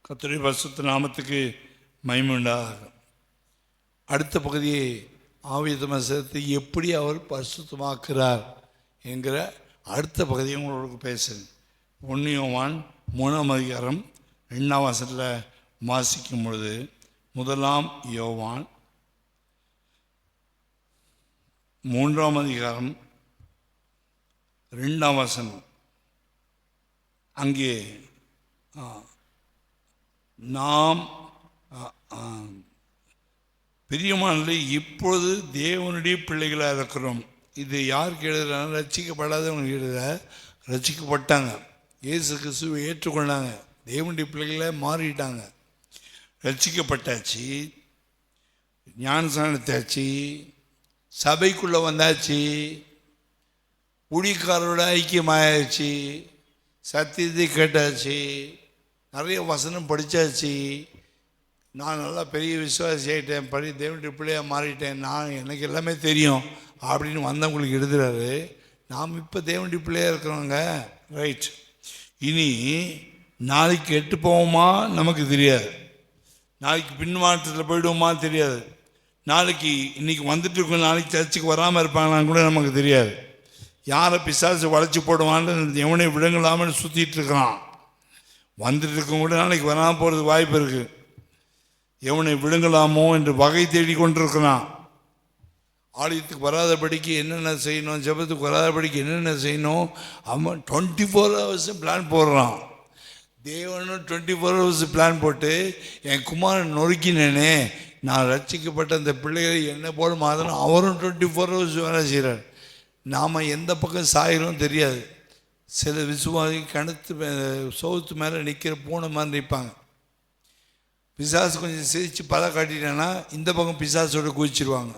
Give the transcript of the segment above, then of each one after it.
கர்த்தருடைய பரிசுத்த நாமத்துக்கு மகிமை உண்டாகும். அடுத்த பகுதியை ஆவியத்தமாக சேர்த்து எப்படி அவர் பரிசுத்தமாக்குறார் என்கிற அடுத்த பகுதியை உங்களுக்கு பேசுகிறேன். 1 யோவான் 3ஆம் அதிகாரம் 2ஆம் வசனத்தில் வாசிக்கும் பொழுது, 1 யோவான் 3ஆம் அதிகாரம் 2ஆம் வசனம், அங்கே நாம் பிரியமானது இப்பொழுது தேவனுடைய பிள்ளைகளாக இருக்கிறோம். இது யாருக்கு எழுதுறாங்க? ரட்சிக்கப்படாதவங்க எழுத. ரட்சிக்கப்பட்டாங்க, இயேசு கிறிஸ்துவை ஏற்றுக்கொண்டாங்க, தேவனுடைய பிள்ளைகளாக மாறிட்டாங்க, ரட்சிக்கப்பட்டாச்சு, ஞானஸ்நானத்தாச்சு, சபைக்குள்ளே வந்தாச்சு, ஊழியக்காரரோட ஐக்கியமாயாச்சு, சத்தியத்தை கேட்டாச்சு, நிறைய வசனம் படித்தாச்சு, நான் நல்லா பெரிய விசுவாசி ஆகிட்டேன், தேவனுடைய பிள்ளையாக மாறிட்டேன், எனக்கு எல்லாமே தெரியும் அப்படின்னு வந்தவங்களுக்கு எழுதுறாரு. நாம் இப்போ தேவனுடைய பிள்ளையாக இருக்கிறோங்க, ரைட். இனி நாளைக்கு கெட்டு போவோமா நமக்கு தெரியாது, நாளைக்கு பின்மாற்றத்தில் போயிடுவோமா தெரியாது, நாளைக்கு இன்றைக்கி வந்துட்டு இருக்கோம், நாளைக்கு சர்ச்சுக்கு வராமல் இருப்பாங்களான்னு கூட நமக்கு தெரியாது. யாரை பிசாசு வளைச்சி போடுவான்னு எவனை விடுங்களாமல் சுற்றிட்டு இருக்கிறான். வந்துட்டு இருக்கும் கூட நாளைக்கு வராமல் போகிறதுக்கு வாய்ப்பு இருக்குது. எவனை விழுங்கலாமோ என்று வகை தேடி கொண்டிருக்கிறான். ஆலயத்துக்கு வராதபடிக்கு என்னென்ன செய்யணும், ஜெபத்துக்கு வராதபடிக்கு என்னென்ன செய்யணும், அவன் 24 hours பிளான் போடுறான். தேவனும் 24 hours பிளான் போட்டு என் குமாரன் நொறுக்கினேனே, நான் ரட்சிக்கப்பட்ட அந்த பிள்ளைகளை என்ன போல மாதிரி அவரும் 24 hours வேலை செய்கிறார். நாம் எந்த பக்கம் சாயிரும் தெரியாது. சில விசுவாசி கணத்து சோத்து மேலே நிற்கிற பூனை மாதிரி நிற்பாங்க. பிசாசு கொஞ்சம் சிரித்து பல காட்டிட்டான்னா இந்த பக்கம் பிசாசோட குதிச்சிருவாங்க.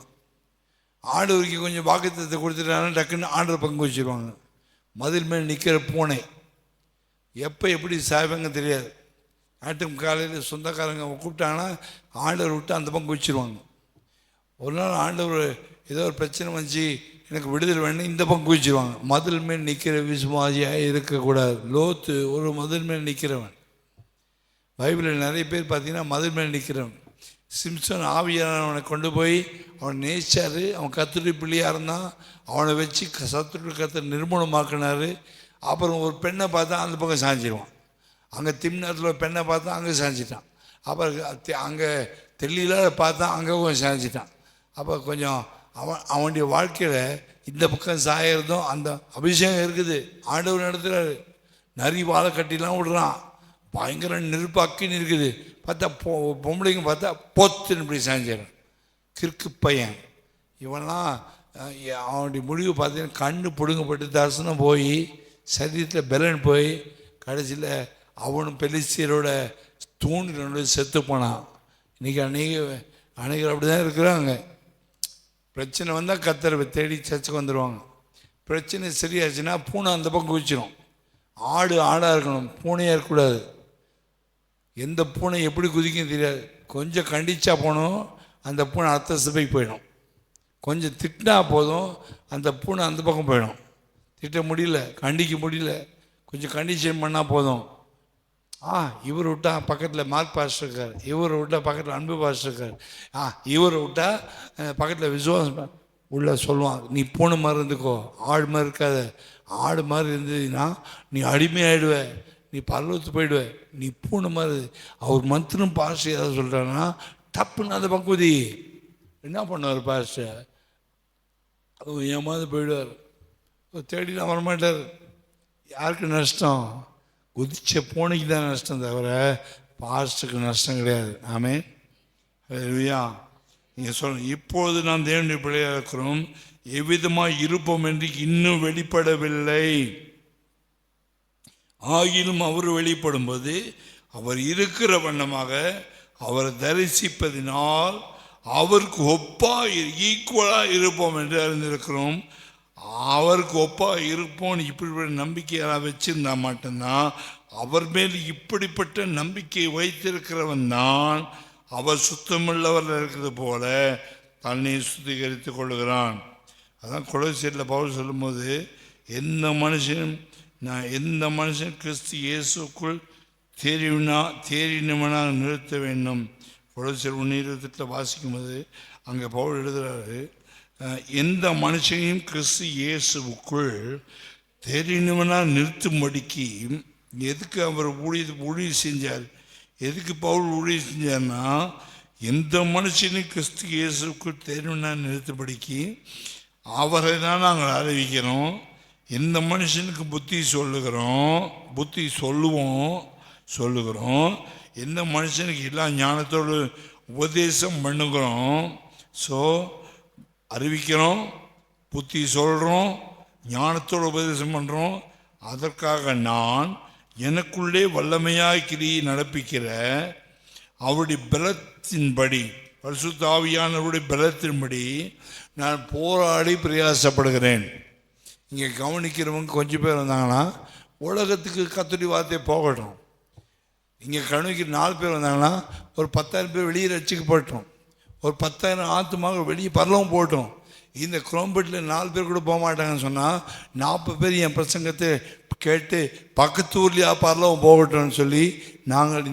ஆண்டவருக்கு கொஞ்சம் வாக்குத்தத்தை கொடுத்துட்டாங்கன்னா டக்குன்னு ஆண்டவர் பக்கம் குதிச்சிருவாங்க. மதில் மேல் நிற்கிற பூனை எப்போ எப்படி சாய்வாங்க தெரியாது. ஞாயிற்று காலையில் சொந்தக்காரங்க கூப்பிட்டாங்கன்னா ஆண்டவர் விட்டு அந்த பக்கம் குதிச்சிருவாங்க. ஒரு நாள் ஆண்டவர் ஏதோ ஒரு பிரச்சனை வந்துச்சு, எனக்கு விடுதலை வேணும், இந்த பக்கம் குதிச்சிருவாங்க. மதில் மேல் நிற்கிற விசுவாசியாக இருக்கக்கூடாது. லோத்து ஒரு மதில் மேல் நிற்கிறவன். பைபிளில் நிறைய பேர் பார்த்தீங்கன்னா மதில் மேல் நிற்கிறவன். சிம்சன் ஆவியானவனை கொண்டு போய் அவன் நேசிச்சார். அவன் கர்த்தருடைய பிள்ளையாக இருந்தான். அவனை வச்சு சத்துரு கர்த்தர் நிர்மூலமாக்கினார். அப்புறம் ஒரு பெண்ணை பார்த்தா அந்த பக்கம் சாஞ்சிடுவான். அங்கே திம்னாத்தில் ஒரு பெண்ணை பார்த்தா அங்கே சாஞ்சிட்டான். அப்புறம் அங்கே தெளியில் பார்த்தா அங்கே கொஞ்சம் சாஞ்சிட்டான். அப்போ கொஞ்சம் அவனுடைய வாழ்க்கையில் இந்த பக்கம் சாயறதும் அந்த அபிஷேகம் இருக்குது. ஆண்டவர் நடத்துகிறாரு. நரி வாழை கட்டிலாம் விடுறான். பயங்கர நெருப்பாக்கின்னு இருக்குது. பார்த்தா பொம்பளைங்க பார்த்தா பொத்துன்னு இப்படி சாஞ்சிடறான். கிறுக்கு பையன் இவன்லாம். அவனுடைய முடிவு பார்த்தீங்கன்னா கண்ணு பிடுங்கப்பட்டு தரிசனம் போய் சரீரத்தில் பலன் போய் கடைசியில் அவனும் பெலிஸ்தியரோட தூணில் செத்து போனான். இன்றைக்கி அநேகர் அப்படி தான் இருக்கிறாங்க. பிரச்சனை வந்தால் கர்த்தரை தேடி சர்ச்சுக்கு வந்துடுவாங்க. பிரச்சனை சரியாச்சுன்னா பூனை அந்த பக்கம் குதிச்சிடும். ஆடாக இருக்கணும், பூனையாக இருக்கக்கூடாது. எந்த பூனை எப்படி குதிக்கும் தெரியாது. கொஞ்சம் கண்டிச்சா போனோம், அந்த பூனை அடுத்த சபைக்கு போயிடும். கொஞ்சம் திட்டினா போதும், அந்த பூனை அந்த பக்கம் போயிடும். திட்ட முடியல, கண்டிக்க முடியல, கொஞ்சம் கண்டிஷன் பண்ணால் போதும். இவர் விட்டா பக்கத்தில் மார்க் பாஸ்டர் இருக்கார், இவரை விட்டா பக்கத்தில் அன்பு பாஸ்டர் இருக்கார், இவரை விட்டா பக்கத்தில் விசுவாசம் உள்ள சொல்லுவான். நீ பூனை மாதிரி இருந்துக்கோ, ஆடு மாதிரி இருக்காத. ஆடு மாதிரி இருந்ததுன்னா நீ அடிமையாயிடுவ, நீ பரலோகத்துக்கு போயிடுவ. நீ பூனை மாதிரி. அவர் மந்திரம் பாஸ்டர் ஏதாவது சொல்கிறாங்கன்னா தப்புன்னு அந்த பக்குதி என்ன பண்ணுவார் பாஸ்டர்? அவர் ஏமாந்து போயிடுவார், தேடிலாம் வரமாட்டார். யாருக்கு நஷ்டம்? குதிச்ச பூனைக்கு தான் நஷ்டம், தவிர பாஸ்டருக்கு நஷ்டம் கிடையாது. ஆமென். ஹல்லேலூயா. நீங்கள் சொல்லுங்கள், இப்போது நாம் தேவனுடைய பிள்ளையாக இருக்கிறோம், எவ்விதமாக இருப்போம் என்று இன்னும் வெளிப்படவில்லை. ஆகிலும் அவர் வெளிப்படும்போது அவர் இருக்கிற வண்ணமாக அவரை தரிசிப்பதினால் அவருக்கு ஈக்குவலாக இருப்போம் என்று அறிந்திருக்கிறோம். அவருக்கு இருப்போம் இப்படிப்பட்ட நம்பிக்கையாக வச்சிருந்தா மட்டும்தான், அவர் மேல் இப்படிப்பட்ட நம்பிக்கை வைத்திருக்கிறவன் தான் அவர் சுத்தமுள்ளவர் இருக்கிறது போல தன்னை சுத்திகரித்து கொள்கிறான். அதான் கொலோசியரில் பவுல் சொல்லும்போது, எந்த மனுஷன் கிறிஸ்து இயேசுக்குள் தேறினவனாக நிறுத்த வேண்டும். கொலோசியர் 1:28 வாசிக்கும்போது அங்கே பவுல் எழுதுகிறாரு, எந்த மனுஷனையும் கிறிஸ்து இயேசுவுக்குள் தேறினவனாக நிறுத்தும்படிக்கு. எதுக்கு அவர் ஊழியம் செஞ்சார்? எதுக்கு பவுல் ஊழியம் செஞ்சார்னா, எந்த மனுஷனையும் கிறிஸ்து இயேசுக்குள் தேறினவனாக நிறுத்தும்படிக்கு அவரை தான் நாங்கள் அறிவிக்கிறோம். எந்த மனுஷனுக்கு புத்தி சொல்லுகிறோம், எந்த மனுஷனுக்கு எல்லா ஞானத்தோடு உபதேசம் பண்ணுகிறோம். ஸோ அறிவிக்கிறோம், புத்தி சொல்கிறோம், ஞானத்தோடு உபதேசம் பண்ணுறோம். அதற்காக நான் எனக்குள்ளே வல்லமையாய் கிரியை நடப்பிக்கிற அவருடைய பலத்தின்படி, பரிசுத்த ஆவியானவருடைய பலத்தின்படி நான் போராடி பிரயாசப்படுகிறேன். இங்கே கவனிக்கிறவங்க கொஞ்சம் பேர் வந்தாங்கன்னா உலகத்துக்கு கர்த்தருடைய வார்த்தையை போகட்டும். இங்கே கவனிக்கிற 4 பேர் வந்தாங்கன்னா ஒரு 10,000 பேர் வெளியே ரட்சிக்கப்பட்டோம், ஒரு 10,000 ஆத்துமாக வெளியே பரலவும் போட்டோம். இந்த குரோம்பேட்டில் 4 பேர் கூட போக மாட்டாங்கன்னு சொன்னால் 40 பேர் என் பிரசங்கத்தை கேட்டு பக்கத்து ஊர்லேயா பரலவும் போகட்டும்னு சொல்லி நாங்கள்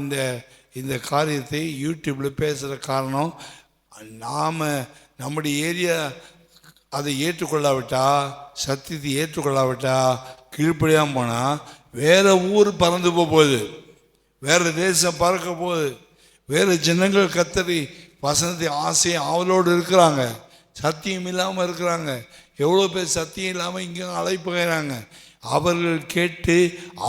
இந்த காரியத்தை யூடியூப்பில் பேசுகிற காரணம், நாம் நம்முடைய ஏரியா அதை ஏற்றுக்கொள்ளாவிட்டா, சத்தியத்தை ஏற்றுக்கொள்ளாவிட்டா, கீழ்ப்படியாமல் போனால் வேறு ஊர் பறந்து போகுது, வேறு தேசம் பறக்க போகுது. வேறு ஜனங்கள் கர்த்தரை வசனத்தை ஆசையை ஆவலோடு இருக்கிறாங்க, சத்தியம் இல்லாமல் இருக்கிறாங்க. எவ்வளோ பேர் சத்தியம் இல்லாமல் இங்கே அழைப்புகிறாங்க. அவர்கள் கேட்டு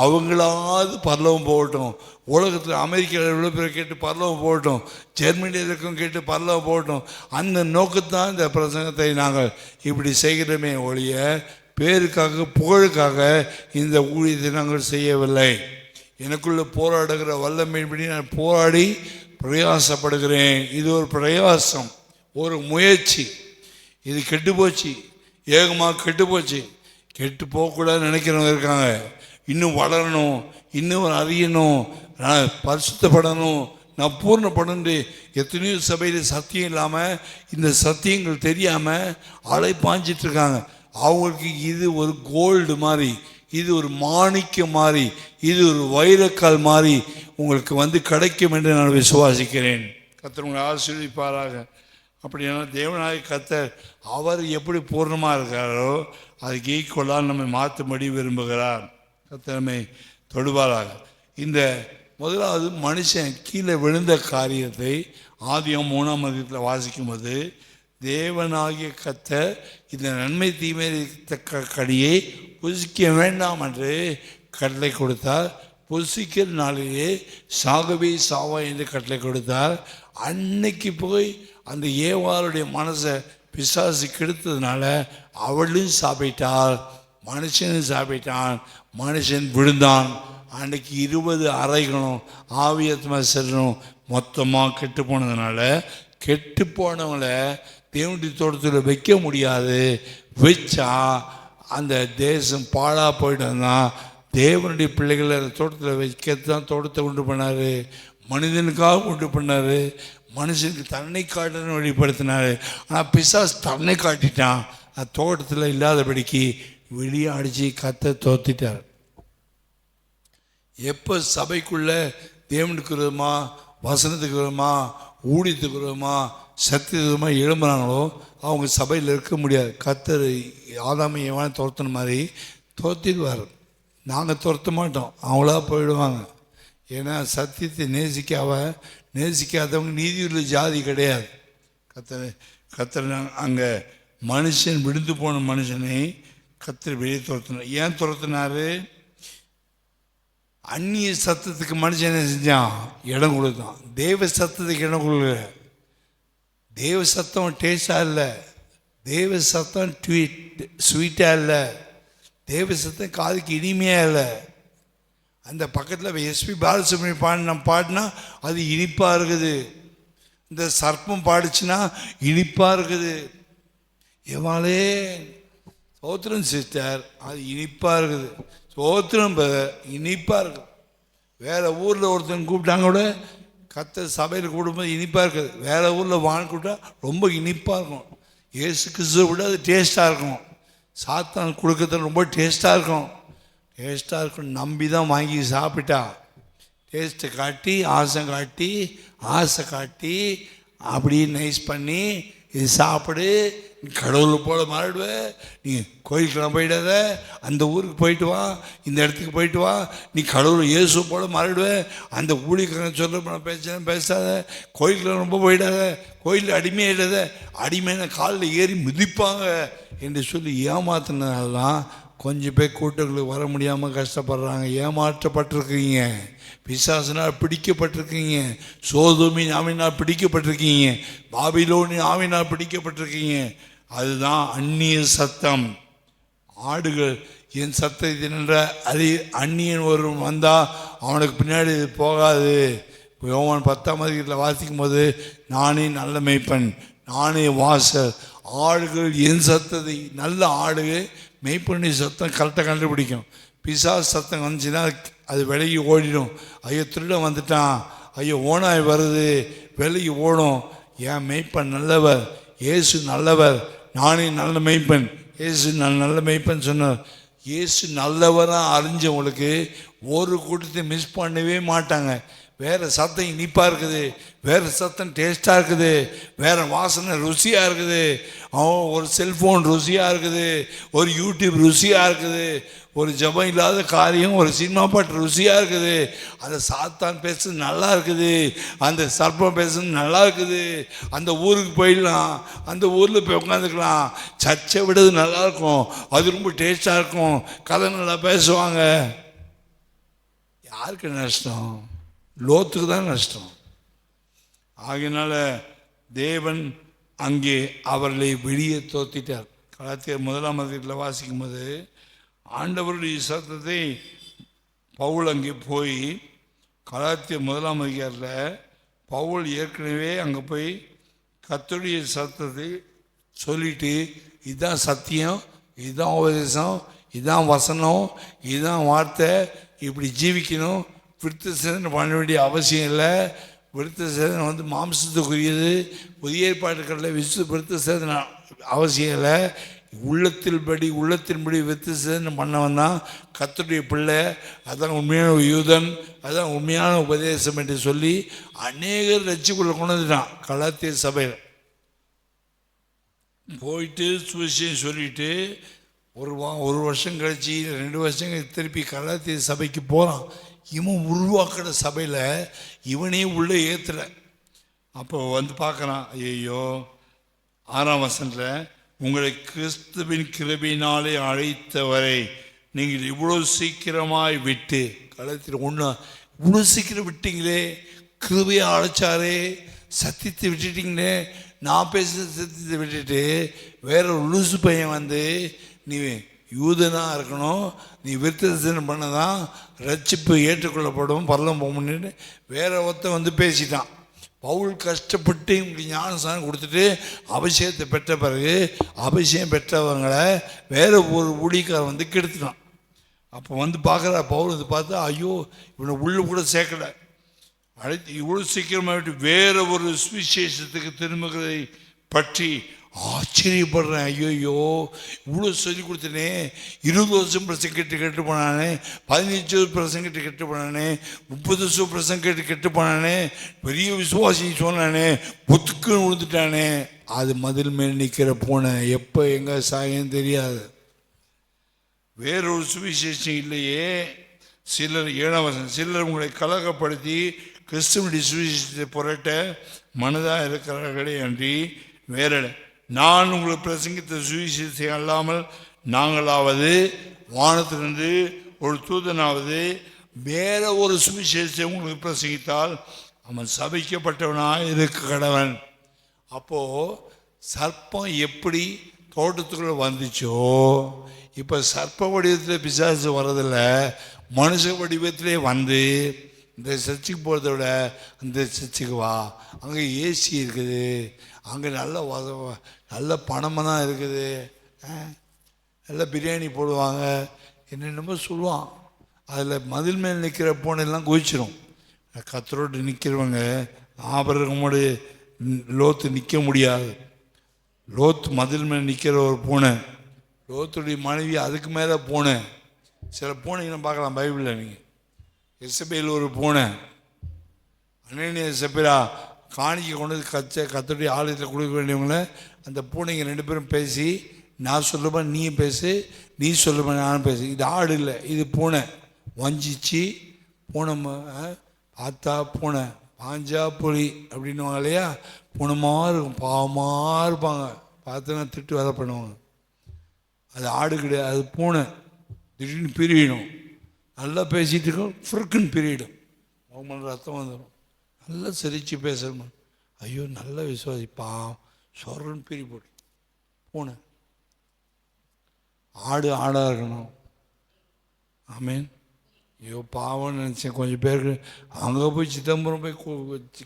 அவங்களாவது பரலவும் போகட்டும். உலகத்தில் அமெரிக்காவில் எவ்வளோ பேர் கேட்டு பரலவும் போகட்டும், ஜெர்மனியில் இருக்கும் கேட்டு பரலவும் போகட்டும். அந்த நோக்கத்தான் இந்த பிரசங்கத்தை நாங்கள் இப்படி செய்கிறோமே ஒழிய பேருக்காக புகழுக்காக இந்த ஊழியத்தை நாங்கள் செய்யவில்லை. எனக்குள்ளே போராடுகிற வல்லமையின்படி நான் போராடி பிரயாசப்படுகிறேன். இது ஒரு பிரயாசம், ஒரு முயற்சி. இது கெட்டுப்போச்சு, ஏகமாக கெட்டுப்போச்சு. கெட்டு போகக்கூடாதுன்னு நினைக்கிறவங்க இருக்காங்க. இன்னும் வளரணும், இன்னும் அறியணும், நான் பரிசுத்தப்படணும், நான் பூர்ணப்படணும். எத்தனையோ சபையில் சத்தியம் இல்லாமல், இந்த சத்தியங்கள் தெரியாமல் அலைப்பாஞ்சிட்ருக்காங்க. அவங்களுக்கு இது ஒரு கோல்டு மாதிரி, இது ஒரு மாணிக்கம் மாதிரி, இது ஒரு வைரக்கால் மாதிரி உங்களுக்கு கிடைக்கும் என்று நான் விசுவாசிக்கிறேன். கர்த்தர் உங்களை ஆசீர்வதிப்பாராக. அப்படின்னா தேவனாய கர்த்தர் அவர் எப்படி பூர்ணமாக இருக்காரோ அதுக்கு ஈக்குவலாக நம்மை மாற்றும்படி விரும்புகிறார். கர்த்தர் நம்மை தொடுவாராக. இந்த முதலாவது மனுஷன் கீழே விழுந்த காரியத்தை ஆதியாகமம் 3ஆம் அதிகாரத்தில் வாசிக்கும்போது, தேவனாகிய கர்த்தர் இந்த நன்மை தீமை தக்க கனியை புசிக்க வேண்டாம் என்று கட்டளை கொடுத்தார். புசிக்கிற நாளிலே சாகவே சாவா என்று கட்டளை கொடுத்தார். அன்னைக்கு போய் அந்த ஏவாளுடைய மனசை பிசாசு கெடுத்ததுனால அவளும் சாப்பிட்டாள், மனுஷனும் சாப்பிட்டான், மனுஷன் விழுந்தான். அன்னைக்கு 20 அறைகளும் ஆவியாத்மா சரீரம் மொத்தமாக கெட்டு போனதுனால, கெட்டு போனவங்களை தேவனுடைய தோட்டத்தில் வைக்க முடியாது. வச்சா அந்த தேசம் பாழாக போயிட்டோம்னா தேவனுடைய பிள்ளைகளை அந்த தோட்டத்தில் வைக்கிறது தான் தோட்டத்தை உண்டு பண்ணார். மனிதனுக்காக உண்டு பண்ணார். மனுஷனுக்கு தன்னை காட்டுன்னு வெளிப்படுத்தினார். ஆனால் பிசாசு தன்னை காட்டிட்டான். அந்த தோட்டத்தில் இல்லாதபடிக்கு வெளியே அடித்து கத்த தோத்திட்டார். எப்போ சபைக்குள்ளே தேவனுக்கு விரோதமா, வசனத்துக்கு விரோதமா, ஊழியத்துக்கு விரோதமா, சத்தியமா எழும்புறாங்களோ அவங்க சபையில் இருக்க முடியாது. கத்தர் ஆதாமை ஏவானை துரத்தின மாதிரி துரத்திடுவார். நாங்கள் துரத்த மாட்டோம், அவங்களா போயிடுவாங்க. ஏன்னா சத்தியத்தை நேசிக்காதவங்க நீதியுள்ள ஜாதி கிடையாது. கத்தர் அங்கே மனுஷன் விழுந்து போன மனுஷனை கத்தர் வெளியே துரத்தினார். ஏன் துரத்தினார்? அந்நிய சத்தத்துக்கு மனுஷன் என்ன செஞ்சான்? இடம் கொடுத்தான். தேவ சத்தத்துக்கு இடம் கொடுக்கல. தேவ சத்தம் டேஸ்டாக இல்லை, தேவ சத்தம் ஸ்வீட்டாக இல்லை, தேவ சத்தம் காதுக்கு இனிமையாக இல்லை. அந்த பக்கத்தில் எஸ்பி பாலசுப்ரமணியம் பாடினா அது இனிப்பாக இருக்குது. இந்த சர்ப்பம் பாடிச்சுன்னா இனிப்பாக இருக்குது. எவாளே சோத்திரம் சிஸ்டர், அது இனிப்பாக இருக்குது. சோத்திரம் இனிப்பாக இருக்குது. வேறு ஊரில் ஒருத்தன் கூப்பிட்டாங்க கூட கர்த்தர் சபையில் கூடும்போது இனிப்பாக இருக்குது. வேறு ஊரில் வாங்க கூப்பிட்டா ரொம்ப இனிப்பாக இருக்கும். இயேசு கிறிஸ்துவை விட அது டேஸ்ட்டாக இருக்கும். சாத்தான் கொடுக்கறது ரொம்ப டேஸ்ட்டாக இருக்கும். நம்பி தான் வாங்கி சாப்பிட்டா டேஸ்ட்டை காட்டி ஆசை காட்டி அப்படியே நைஸ் பண்ணி இது சாப்பிடு, நீ கடவுள் போல மாறிடுவ, நீ கோயிலுக்கெல்லாம் போயிடாத, அந்த ஊருக்கு போயிட்டு வா, இந்த இடத்துக்கு போயிட்டு வா, நீ கடவுள் இயேசு போல மாறிடுவ, அந்த ஊழியக்காரன் சொல்ல பேசாத, கோயிலுக்கெல்லாம் ரொம்ப போயிடாத, கோயிலில் அடிமையிடாத, அடிமையான காலில் ஏறி மிதிப்பாங்க என்று சொல்லி ஏமாத்தினாலாம் கொஞ்சம் பேர் கூட்டங்களுக்கு வர முடியாமல் கஷ்டப்படுறாங்க. ஏமாற்றப்பட்டிருக்கீங்க, பிசாசினால் பிடிக்கப்பட்டிருக்கீங்க, சோதோமின் ஆவினால் பிடிக்கப்பட்டிருக்கீங்க, பாபிலோனின் ஆவினால் பிடிக்கப்பட்டிருக்கீங்க. அதுதான் அந்நிய சத்தம். ஆடுகள் என் சத்தத்தை நின்ற அந்நியன் ஒருவன் வந்தால் அவனுக்கு பின்னாடி போகாது. யோவான் 10 வாசிக்கும் போது நானே நல்ல மேய்ப்பன், நானே வாசல், ஆடுகள் என் சத்தத்தை, நல்ல ஆடுகள் மெய்ப்பண்ணி சத்தம் கரெக்டாக கண்டுபிடிக்கும். பிசாசு சத்தம் வந்துச்சுன்னா அது விலகி ஓடிடும். ஐயோ திருடன் வந்துட்டான், ஐயோ ஓனாய் வருது, விலகி ஓடும். ஏன் மெய்ப்பன் நல்லவர், இயேசு நல்லவர், நானே நல்ல மெய்ப்பன், இயேசு நல்ல மெய்ப்பன் சொன்னார். இயேசு நல்லவராக அறிஞ்சவங்களுக்கு ஒரு கூட்டத்தை மிஸ் பண்ணவே மாட்டாங்க. வேறு சத்தம் இனிப்பாக இருக்குது, வேறு சத்தம் டேஸ்ட்டாக இருக்குது, வேறு வாசனை ருசியாக இருக்குது, ஒரு செல்ஃபோன் ருசியாக இருக்குது, ஒரு யூடியூப் ருசியாக இருக்குது, ஒரு ஜபம் இல்லாத காரியம், ஒரு சினிமா பாட்டு ருசியாக இருக்குது, அந்த சாத்தான் பேசுறது நல்லா இருக்குது, அந்த சர்ப்பம் பேசுறது நல்லா இருக்குது, அந்த ஊருக்கு போயிடலாம், அந்த ஊரில் போய் உட்காந்துக்கலாம், சர்ச்சை விடுறது நல்லாயிருக்கும், அது ரொம்ப டேஸ்ட்டாக இருக்கும், கதை நல்லா பேசுவாங்க. யாருக்கு நஷ்டம்? லோத்துக்கு தான் நஷ்டம். ஆகையினால தேவன் அங்கே அவர்களை வெளியே தோத்திட்டார். கலாத்தியர் 1 வாசிக்கும் போது ஆண்டவருடைய சத்தத்தை பவுல் அங்கே போய், கலாத்தியர் 1 பவுல் ஏற்கனவே அங்கே போய் கர்த்தருடைய சத்தத்தை சொல்லிட்டு, இதுதான் சத்தியம், இதுதான் உபதேசம், இதுதான் வசனம், இதுதான் வார்த்தை, இப்படி ஜீவிக்கணும், விருத்த சேதனை பண்ண வேண்டிய அவசியம் இல்லை. விருத்த சேதனை மாம்சத்துக்குரியது. புதிய ஏற்பாடுகளில் விருத்த சேதனை அவசியம் இல்லை. உள்ளத்தின்படி விருத்த சேதனை பண்ணவன் தான் கர்த்தருடைய பிள்ளை, அதான் உண்மையான யூதன், அதான் உண்மையான உபதேசம் என்று சொல்லி அநேகர் ரட்சிக்குள்ள கொண்டு வந்துட்டான். கலாத்திய சபையில் போயிட்டு சுவிசேஷம் சொல்லிட்டு ஒரு வருஷம் கழிச்சு 2 வருஷம் கழிச்சு திருப்பி கலாத்திய சபைக்கு போகிறான். இவன் உருவாக்கிற சபையில் இவனே உள்ளே ஏற்றுல. அப்போ பார்க்குறான், ஐயோ 6ஆம் வசனத்தில், உங்களை கிறிஸ்துவின் கிருபையினாலே அழைத்தவரை நீங்கள் இவ்வளோ சீக்கிரமாய் விட்டு, கலாத்தியர் 1 இவ்வளோ சீக்கிரம் விட்டீங்களே, கிருபையை அழைச்சாரே, சத்தியத்தை விட்டுட்டீங்களே, நான் பேசுகிற சத்தியத்தை விட்டுட்டு வேற ஒரு லூசு பையன் நீ யூதனாக இருக்கணும், நீ விருத்தசேதனை பண்ணதான் ரட்சிப்பு ஏற்றுக்கொள்ளப்படும், பரலம் போகணுன்னு வேற ஒருத்த பேசிட்டான். பவுல் கஷ்டப்பட்டு இவங்களுக்கு ஞானஸ்நானம் கொடுத்துட்டு அபிஷேகத்தை பெற்ற பிறகு அபிஷேகம் பெற்றவங்களை வேற ஒரு ஊழியக்காரன் கெடுத்துட்டான். அப்போ பார்க்குற பவுல் பார்த்தா, ஐயோ இவனை உள்ள கூட சேர்க்கலை, அழைத்து இவ்வளோ சீக்கிரமாக விட்டு வேற ஒரு சுவிசேஷத்துக்கு திரும்புகிறதை பற்றி ஆச்சரியப்படுறேன். ஐயோயோ இவ்வளோ சொல்லி கொடுத்தனே, 20 வருஷம் பிரசங்க கெட்டு போனானே, 15 பிரசங்க கெட்டு போனானே, 30 வருஷம் பிரசங்க கெட்டு போனானே, பெரிய விசுவாசி சொன்னானே, புத்துக்குன்னு விழுந்துட்டானே. அது மதில் மேல் நிற்கிற பூனை எப்போ எங்கே சாயம் தெரியாது. வேறொரு சுவிசேஷம் இல்லையே. சிலர் 7ஆம் வசனம், சிலர் உங்களை கலகப்படுத்தி கிறிஸ்துவனுடைய சுவிசேஷத்தை புரட்ட மனதாக இருக்கிறார்களே அன்றி வேற, நான் உங்களுக்கு பிரசங்கித்த சுவிசேஷத்தை அல்லாமல் நாங்களாவது வானத்திலிருந்து ஒரு தூதனாவது வேற ஒரு சுவிசேஷத்தை உங்களுக்கு பிரசங்கித்தால் அவன் சபிக்கப்பட்டவனாக இருக்க கடவன். அப்போ சர்ப்பம் எப்படி தோட்டத்துக்குள்ள வந்துச்சோ, இப்போ சர்ப்ப வடிவத்தில் பிசாசு வர்றதில்ல, மனுஷ வடிவத்திலே இந்த சர்ச்சுக்கு போகிறத விட அந்த சர்ச்சுக்கு வா, அங்கே ஏசி இருக்குது, அங்கே நல்ல பணமெல்லாம் இருக்குது, நல்ல பிரியாணி போடுவாங்க, என்னென்னமோ சொல்லுவான். அதில் மதில் மேல் நிற்கிற பூனையெல்லாம் குதிச்சிடும். கத்தரோடு நிற்கிறவங்க ஆபரகமோடு லோத்து நிற்க முடியாது. லோத்து மதில் மேல் நிற்கிற ஒரு பூனை, லோத்துடைய மனைவி அதுக்கு மேலே பூனை. சில பூனைகளை பார்க்கலாம் பைபிளில். நீங்கள் எசபேல் ஒரு பூனை, அனனியா சபிரா காணிக்கை கொண்டு கத்தருடைய ஆலயத்தில் கொடுக்க வேண்டியவங்கள அந்த பூனைங்க 2 பேரும் பேசி, நான் சொல்லுமா நீ பேசு, நீ சொல்லுமா நானும் பேசு. இது ஆடு இல்லை, இது பூனை. வஞ்சிச்சு பூனை பார்த்தா பூனை, பாஞ்சா புலி அப்படின்னுவாங்க இல்லையா, பூனைமாக இருக்கும், பாவமாக இருப்பாங்க, பார்த்தோன்னா திட்டு வதை பண்ணுவாங்க. அது ஆடு கிடையாது, அது பூனை. திடீர்னு பிரியிடும், நல்லா பேசிகிட்டு இருக்கோம், ஃப்ருக்குன்னு பிரியிடும், அவங்களுக்கு ரத்தம் வந்துடும். நல்லா சிரித்து பேசணும், ஐயோ நல்ல விசுவாசிப்பா, சொரன்னு பிரி போட்டு பூனை. ஆடு ஆடாக இருக்கணும். ஆமீன். ஐயோ பாவம்னு நினச்சேன். கொஞ்சம் பேருக்கு அங்கே போய் சிதம்பரம் போய்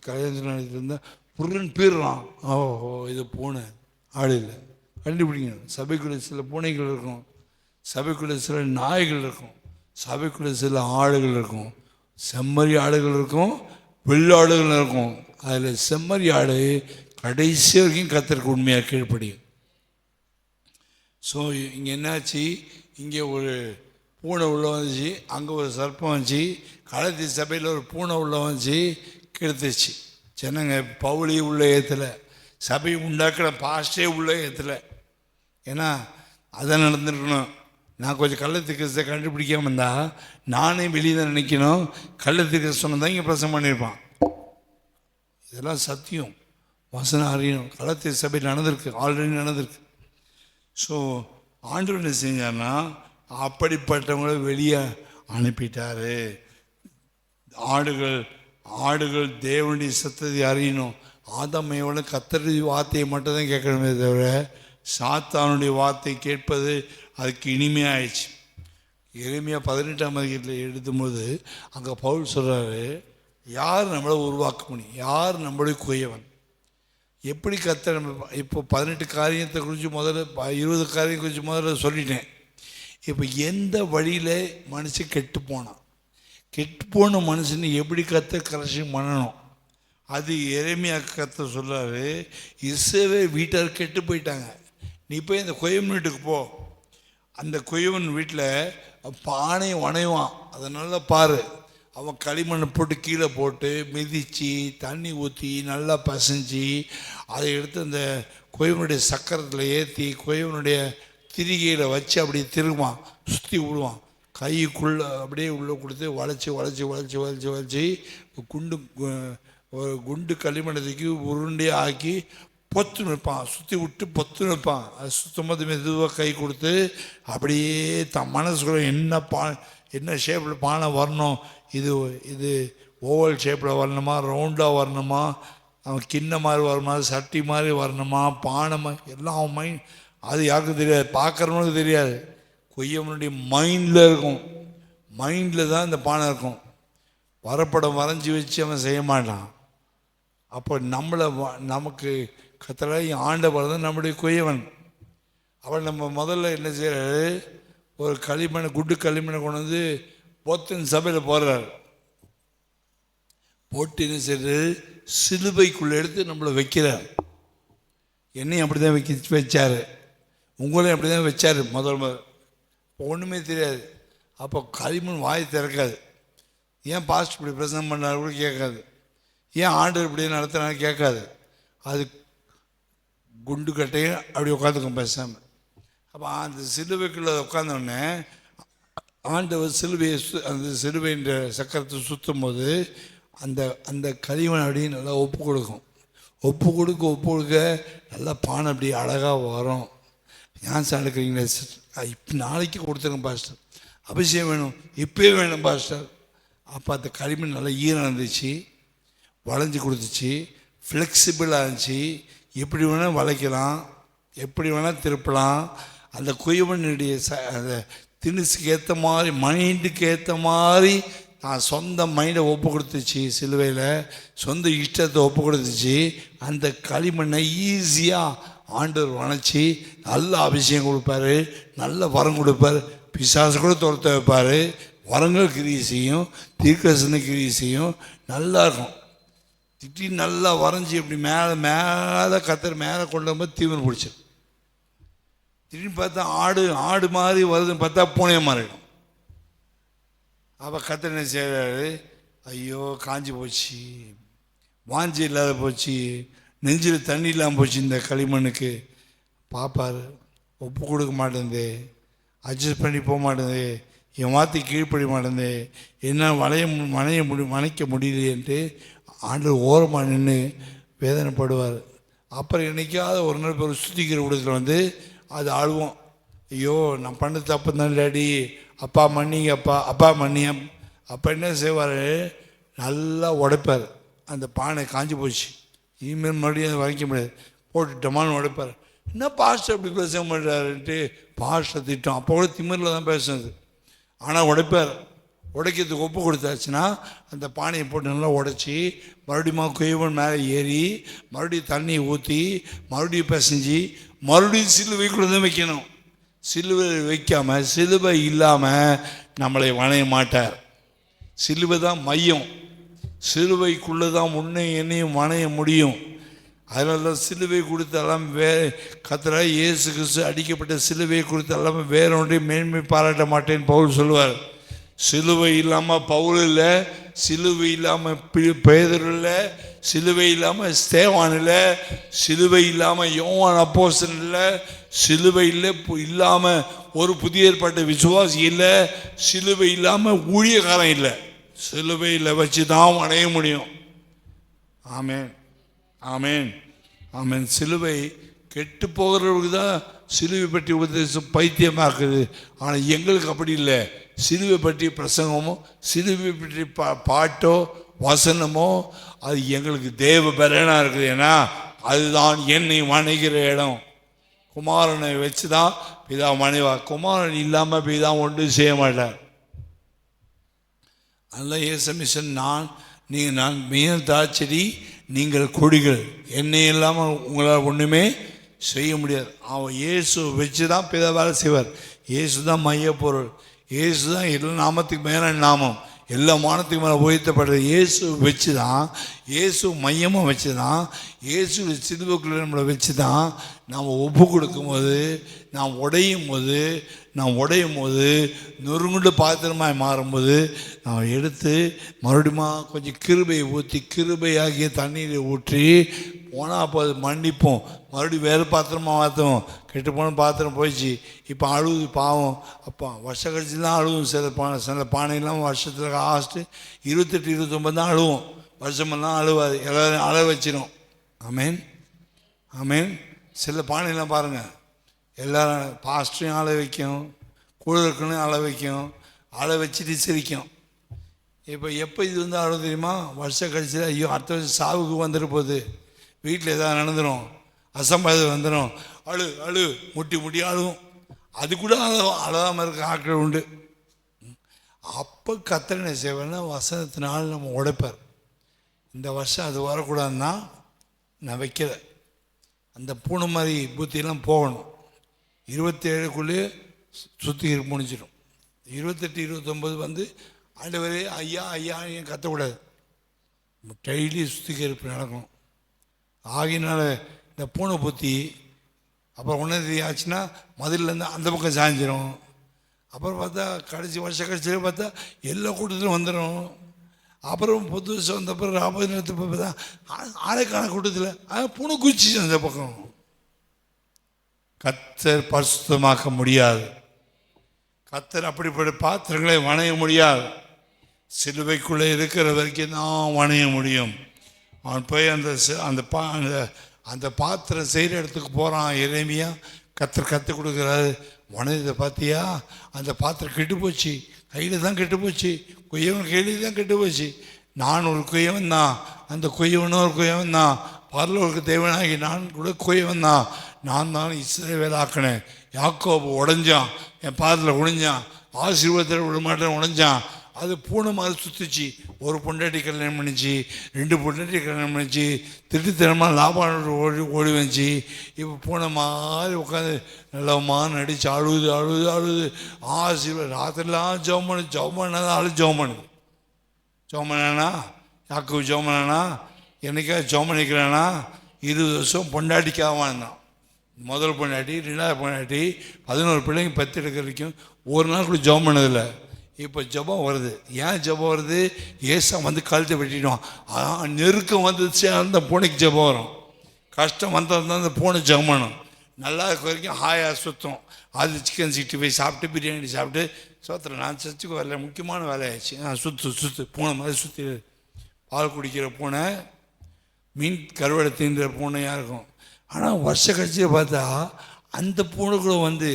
கல்யாணம் நடத்திட்டு இருந்தால் புருன்னு பீர்றான். ஓஹோ இது பூனை, ஆடு இல்லை. கண்டுபிடிக்கணும். சபைக்குள்ளே சில பூனைகள் இருக்கும், சபைக்குள்ளே சில நாய்கள் இருக்கும், சபைக்குள்ளே சில ஆடுகள் இருக்கும். செம்மறி ஆடுகள் இருக்கும், வெள்ளாடுகள் இருக்கும். அதில் செம்மறி ஆடு கடைசி வரைக்கும் கர்த்தருக்கு உண்மையாக கீழ்ப்படியும். ஸோ இங்கே என்னாச்சு, இங்கே ஒரு பூனை உள்ள வந்துச்சு, அங்கே ஒரு சர்ப்பம் வந்துச்சு, கலத்தி சபையில் ஒரு பூனை உள்ள வந்துச்சு, கெடுத்துச்சு. ஜனங்க பவுளி உள்ள ஏற்றலை, சபை உண்டாக்கின பாஸ்டே உள்ள ஏற்றலை. ஏன்னா அதை நடந்துருக்கணும். நான் கொஞ்சம் கள்ளத்து கிறிஸ்தை கண்டுபிடிக்காமல் இருந்தால் நானே வெளியே தான் நினைக்கணும். கள்ளத்து கிறிஸ்தவனை தான் இங்கே பிரசங்கம் பண்ணியிருப்பான். இதெல்லாம் சத்தியம், வசனம் அறியணும். கள்ளத்து சபை நடந்திருக்கு, ஆல்ரெடி நடந்திருக்கு. ஸோ ஆண்டவர் என்ன செஞ்சார்னா அப்படிப்பட்டவங்களை வெளியே அனுப்பிட்டார். ஆடுகள் தேவனுடைய சத்தத்தை அறியணும். ஆதாமையோட கர்த்தருடைய வார்த்தையை மட்டும் தான் கேட்கணுமே தவிர சாத்தானுடைய வார்த்தை கேட்பது அதுக்கு இனிமையாயிடுச்சு. எளிமையா 18ஆம் அதிகாரத்தில் எழுதும்போது அங்கே பவுல் சொல்கிறாரு, யார் நம்மளை உருவாக்க முடியும், யார் நம்மளுடைய குயவன், எப்படி கர்த்தர் நம்ம. இப்போ 18 காரியத்தை குறித்து முதல்ல 20 காரியம் குறித்து முதல்ல சொல்லிட்டேன். இப்போ எந்த வழியில் மனுஷன் கெட்டு போன மனுஷனை எப்படி கர்த்தர் கரெக்ஷன் பண்ணணும், அது எரேமியா கர்த்தர் சொல்கிறாரு. இஸ்ரவேல் வீட்டார் கெட்டு போயிட்டாங்க, நீ போய் அந்த குயவன் வீட்டுக்கு போ. அந்த குயவன் வீட்டில் பானை வணைவான், அதை நல்லா பாரு. அவன் களிமண்ணை போட்டு கீழே போட்டு மிதித்து தண்ணி ஊற்றி நல்லா பசைஞ்சு அதை எடுத்து அந்த குயவனுடைய சக்கரத்தில் ஏற்றி குயவனுடைய திரிகையில் வச்சு அப்படியே திருகுவான், சுற்றி விடுவான். கைக்குள்ளே அப்படியே உள்ளே கொடுத்து வளைச்சி ஒரு குண்டு களிமண்ணத்துக்கு உருண்டையாக ஆக்கி பொத்து நிற்பான், சுற்றி விட்டு பொத்து நிற்பான். அது சுத்தமாக மெதுவாக கை கொடுத்து அப்படியே மனசுக்குள்ள என்ன ஷேப்பில் பானை வரணும், இது ஓவல் ஷேப்பில் வரணுமா, ரவுண்டாக வரணுமா, அவன் கிண்ண மாதிரி வரணுமா, சட்டி மாதிரி வரணுமா, பானை மாதிரி எல்லாம் அவன் மைண்ட். அது யாருக்கும் தெரியாது, பார்க்குறவனுக்கு தெரியாது. கொய்யவனுடைய மைண்டில் இருக்கும், மைண்டில் தான் இந்த பானை இருக்கும். வரப்படம் வரைஞ்சி வச்சு அவன் செய்ய மாட்டான். அப்போ நமக்கு கத்தராகி ஆண்டவர் தான் நம்முடைய குயவன். அவன் நம்ம முதல்ல என்ன செய்கிறாரு, ஒரு குண்டு களிமண்ணை கொண்டு வந்து போத்தின் சபையில் போடுறாரு. போட்டு என்ன செய்யறது, சிலுவைக்குள்ளே எடுத்து நம்மளை வைக்கிறார். என்னையும் அப்படி தான் வச்சார், உங்களையும் அப்படி தான் வச்சார். முதல் ஒன்றுமே தெரியாது. அப்போ களிமண் வாய் திறக்காது. ஏன் பாஸ்ட் இப்படி பிரசங்கம் பண்ணாரு கூட கேட்காது, ஏன் ஆண்டவர் இப்படி நடத்தினாலும் கேட்காது. அது குண்டு கட்டையும் அப்படி உட்காந்துக்கும் பேசாமல். அப்போ அந்த சிலுவைக்குள்ளே உட்காந்தோடனே ஆண்டவர் அந்த சிலுவைன்ற சக்கரத்தை சுற்றும் போது அந்த களிமண் அப்படியே நல்லா ஒப்பு கொடுக்க நல்லா பானை அப்படி அழகாக வரும். ஏன் சார் எடுக்கிறீங்களே, இப்போ நாளைக்கு கொடுத்துருங்க பாஸ்டர், அபிஷேகம் வேணும் இப்போயே வேணும் பாஸ்டர். அப்போ அந்த களிமண் நல்லா ஈரம் இருந்துச்சு, வளைஞ்சி கொடுத்துச்சு, ஃப்ளெக்சிபிளாக இருந்துச்சு. எப்படி வேணால் வளைக்கலாம், எப்படி வேணால் திருப்பலாம். அந்த குயவனுடைய அந்த திணுசுக்கு ஏற்ற மாதிரி, மைண்டுக்கு ஏற்ற மாதிரி நான் சொந்த மைண்டை ஒப்பு கொடுத்துச்சு. சிலுவையில் சொந்த இஷ்டத்தை ஒப்பு கொடுத்துச்சு. அந்த களிமண்ணை ஈஸியாக ஆண்டவர் வளைச்சி நல்ல அபிஷேகம் கொடுப்பாரு, நல்ல வரம் கொடுப்பார். பிசாசு கூட துரத்த வைப்பார். வரங்கள் கிரியை செய்யும், தீர்க்கதரிசன கிரியை செய்யும், நல்லா இருக்கும். திடீர்னு நல்லா வரைஞ்சி இப்படி மேலே கத்தர் மேலே கொண்டு வரும்போது தீவிரம் பிடிச்சிடும். திடீர்னு பார்த்தா ஆடு மாதிரி வருதுன்னு பார்த்தா பூனையை மாறிடும். அப்போ கர்த்தர் என்ன செய்கிறாரு, ஐயோ காஞ்சி போச்சு, வாஞ்சி இல்லாத போச்சு, நெஞ்சில் தண்ணி இல்லாமல் போச்சு இந்த களிமண்ணுக்கு. பார்ப்பார், ஒப்பு கொடுக்க மாட்டேங்குது, அட்ஜஸ்ட் பண்ணி போக மாட்டேங்குது, என் வார்த்தை கீழ்ப்படி மாட்டேங்குது, என்ன வணைக்க முடியலையேன்ட்டு ஆண்டவர் ஓரமாக நின்று வேதனைப்படுவார். அப்புறம் என்னைக்காவது ஒரு நாள் ஒரு சுத்திக்கிற கூடத்தில் வந்து அது ஆழ்வோம், ஐயோ நான் பண்ண தப்பு தான் டாடி, அப்பா மன்னிங்க, அப்பா மன்னிய. அப்போ என்ன செய்வார், நல்லா உடைப்பார். அந்த பானை காஞ்சி போச்சு, இனிமேல் மறுபடியும் அதை வரைக்க முடியாது, போட்டு டமான்னு உடைப்பார். என்ன பாஸ்டர் அப்படி பேச மாட்டாருன்ட்டு பாஸ்டர் திட்டம். அப்போ கூட திமிரில் தான் பேசுனது. ஆனால் உடைப்பார். உடைக்கிறதுக்கு ஒப்பு கொடுத்தாச்சுன்னா அந்த பானையை போட்டு நல்லா உடைச்சி மறுபடியும் குயவன் மேலே ஏறி மறுபடியும் தண்ணியை ஊற்றி மறுபடியும் பிசைஞ்சு மறுபடியும் சிலுவைக்குள்ளே தான் வைக்கணும். சிலுவை வைக்காமல், சிலுவை இல்லாமல் நம்மளை வணைய மாட்டார். சிலுவை தான் மையம், சிலுவைக்குள்ளே தான் உன்னை என்னையும் வணைய முடியும். அதனால தான் சிலுவை கொடுத்தெல்லாம் கர்த்தராகிய இயேசு கிறிஸ்து அடிக்கப்பட்ட சிலுவை கொடுத்தெல்லாம் வேற ஒன்றையும் மேன்மை பாராட்ட மாட்டேன்னு பவுல் சொல்லுவார். சிலுவை இல்லாமல் பவுல் இல்லை, சிலுவை இல்லாமல் பேதுரு இல்லை, சிலுவை இல்லாமல் ஸ்தேவான் இல்லை, சிலுவை இல்லாமல் யோவான் அப்போஸ்தலன் இல்லை, சிலுவை இல்லாமல் ஒரு புதிய ஏற்பாட்டு விசுவாசி இல்லை, சிலுவை இல்லாமல் ஊழியக்காரன் இல்லை. சிலுவையில் வச்சு தான் அடைய முடியும். ஆமேன், ஆமேன், ஆமேன். சிலுவை கெட்டு போகிறவருக்கு தான் சிலுவை பற்றி உபதேசம் பைத்தியமாக்குது. ஆனால் எங்களுக்கு அப்படி இல்லை. சிலுவை பற்றி பிரசங்கமோ சிலுவை பற்றி பாட்டோ வசனமோ அது எங்களுக்கு தேவ பலனாக இருக்குது. ஏன்னா அதுதான் என்னை வணைகிற இடம். குமாரனை வச்சு தான் பிதா மனைவார். குமாரன் இல்லாமல் பிதா ஒன்றும் செய்ய மாட்டார். அல்ல ஏசமிஷன் நான் மீன் தாச்செடி, நீங்கள் கொடிகள், என்னை இல்லாமல் உங்களால் ஒன்றுமே செய்ய முடியாது. அவன் இயேசு வச்சு தான் பிதா வேலை செய்வார். இயேசு தான் மையப்பொருள், இயேசு தான் எல்லா நாமத்துக்கு மேலே நாமம், எல்லா மானத்துக்கு மேலே உயர்த்தப்படுறது இயேசு வச்சு தான், இயேசு மையமாக வச்சு தான், இயேசு சிலுவைக்குள்ளே நம்மளை வச்சு தான் நாம் ஒப்பு கொடுக்கும்போது, நாம் உடையும் போது நொறுங்குண்டு பாத்திரமாய் மாறும்போது நாம் எடுத்து மறுபடியும் கொஞ்சம் கிருபையை ஊற்றி, கிருபையாகிய தண்ணீரை ஊற்றி போனால் அப்போ அது மன்னிப்போம். மறுபடியும் வேறு பாத்திரமாக மாற்றுவோம். கெட்டு போன பாத்திரம் போயிடுச்சு, இப்போ அழுகுது பாவம். அப்போ வருஷம் கழிச்சு தான் அழுவும். சில பானையெல்லாம் வருஷத்தில் லாஸ்ட்டு 28, 29 தான் அழுவோம். வருஷமெல்லாம் அழுவாது, எல்லோரும் அழ வச்சிடும். ஆமேன், ஆமேன். சில பானையெல்லாம் பாருங்கள், எல்லாரும் பாஸ்டரையும் அழ வைக்கும், கூட இருக்கணும் அழ வைக்கும், அழ வச்சுட்டு சிரிக்கும். இப்போ எப்போ இது வந்து அழுவ தெரியுமா, வருஷம் கழிச்சு ஐயோ அடுத்த வருஷம் சாவுக்கு வந்துட்டு போகுது, வீட்டில் எதாவது நடந்துடும், அசம்பாவிதம் வந்துடும், அழு முட்டி அழுவும். அது கூட அழகாமல் இருக்க ஆட்கள் உண்டு. அப்போ கர்த்தர் செய்வேன்னா வசனத்தினால் நம்ம உடைப்பார். இந்த வருஷம் அது வரக்கூடாதுன்னா நான் வைக்கிற அந்த பூனை மாதிரி புத்தியெல்லாம் போகணும். 27க்குள்ளேயே சுத்திகரிப்பு முடிஞ்சிடும். 28, 29 வந்து ஆண்டவரே ஐயா ஐயா கத்தக்கூடாது, டெய்லி சுத்திகரிப்பு நடக்கணும். ஆகினால இந்த பூனை புத்தி அப்புறம் ஒன்று ஆச்சுன்னா மதுரிலேருந்து அந்த பக்கம் சாய்ஞ்சிரும். அப்புறம் பார்த்தா வருஷம் கடைசியில் பார்த்தா எல்லா கூட்டத்திலும் வந்துடும். அப்புறம் புது வருஷம் வந்த அப்புறம் 40 நேரத்துக்கு பார்த்தா ஆளைக்கான கூட்டத்தில் பூனை குச்சி அந்த பக்கம். கர்த்தர் பரிசுத்தமாக்க முடியாது. கர்த்தர் அப்படிப்பட்ட பாத்திரங்களை வணைய முடியாது. சிலுவைக்குள்ளே இருக்கிற வரைக்கும் தான் வணைய முடியும். அவன் போய் அந்த பாத்திரம் செய்கிற இடத்துக்கு போகிறான். எரேமியா கர்த்தர் கற்றுக் கொடுக்குறாரு, வணையதை பார்த்தியா, அந்த பாத்திரம் கெட்டு போச்சு, கையில் தான் கெட்டு போச்சு, குயவன் கையில் தான் கெட்டு போச்சு. நான் ஒரு குயவன் தான், அந்த குயவனும் ஒரு குயவன் தான், பரலோகத்துக்கு தேவனாகி நான் கூட குயவன் தான். நான் தான் இஸ்ரவேல் ஆக்கினேன். யாக்கோபு உடஞ்சான், என் பாதத்தில் உடைஞ்சான், ஆசீர்வாதத்தில் விட மாட்டேன் உடைஞ்சான். அது பூனை மாதிரி சுற்றுச்சு. ஒரு பொண்டாட்டி கல்யாணம் பண்ணிச்சு, 2 பொண்டாட்டி கல்யாணம் பண்ணிச்சு, திட்டுத்தனமாக லாபம் ஓடி வந்துச்சு. இப்போ பூனை மாதிரி உட்காந்து நல்லமா நடிச்சு அழுது ஆசீர்வாதம். ராத்திரிலாம் ஜெபம் பண்ணாதான் ஜெபம் பண்ணுது. ஜெபம் பண்ணானா யாக்கோபு ஜெபம் பண்ணானா, என்னைக்காவது ஜெபம் பண்ணிக்கிறானா? 20 வருஷம் பொண்டாட்டிக்காக வாழ்ந்தான். முதல் பொண்டாட்டி, 2வது பொண்டாட்டி, 11 பிள்ளைங்க 10 எடுக்கிற வரைக்கும் ஒரு நாள் கூட ஜெபம் பண்ணதில்லை. இப்போ ஜெபம் வருது. ஏன் ஜெபம் வருது? ஏசா வந்து கழுத்தை வெட்டிடுவான். நெருக்கம் வந்துச்சு, அந்த பூனைக்கு ஜெபம் வரும். கஷ்டம் வந்தது அந்த பூனை ஜெபம் பண்ணும். நல்லா இருக்க வரைக்கும் ஹாயாக சுத்தம். அது சிக்கன் 65 சாப்பிட்டு பிரியாணி சாப்பிட்டு சோத்திரம். நான் சர்ச்சுக்கு வரல, முக்கியமான வேலையாச்சு. சுற்று பூனை மாதிரி சுற்றி. பால் குடிக்கிற பூனை, மீன் கருவடை தீண்டுற பூனையாக இருக்கும். ஆனால் வருஷ கழிச்சு பார்த்தா அந்த பூனை கூட வந்து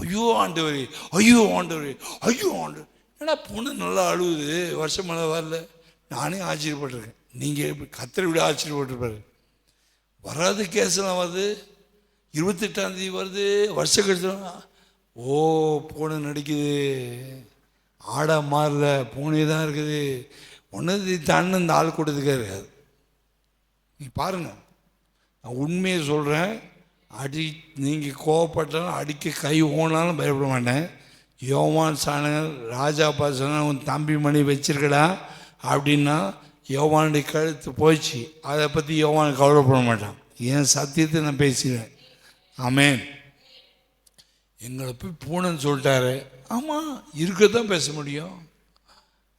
ஐயோ ஆண்டவர், ஐயோ ஆண்டவர், ஐயோ ஆண்டவர். ஏன்னா பூனை நல்லா அழுகுது, வருஷம் மழை வரல. நானே ஆச்சரியப்பட்டிருக்கேன். நீங்கள் கத்தரை விட ஆச்சரியப்பட்டிருப்பாரு. வராது கேஸ்லாம் வருது, 28ஆம் வருது, வருஷ கழிச்சு. ஓ பூனை நடிக்குது, ஆடா மாறல, பூனை தான் இருக்குது. ஒன்று தானே இந்த ஆள் கொடுத்துக்கே இருக்காது. நீ பாருங்க, நான் உண்மையை சொல்கிறேன். நீங்கள் கோவப்பட்டாலும் அடிக்க கை ஓனாலும் பயப்பட மாட்டேன். யோவான் சாணங்கள் ராஜா பாசன உன் தம்பி மணி வச்சிருக்கடா அப்படின்னா யோவானுடைய கழுத்து போச்சு. அதை பற்றி யோவான் கவலைப்பட மாட்டான். என் சத்தியத்தை நான் பேசுகிறேன். ஆமேன். எங்களை போய் பூனைன்னு சொல்லிட்டாரு. ஆமாம், இருக்கத்தான் பேச முடியும்.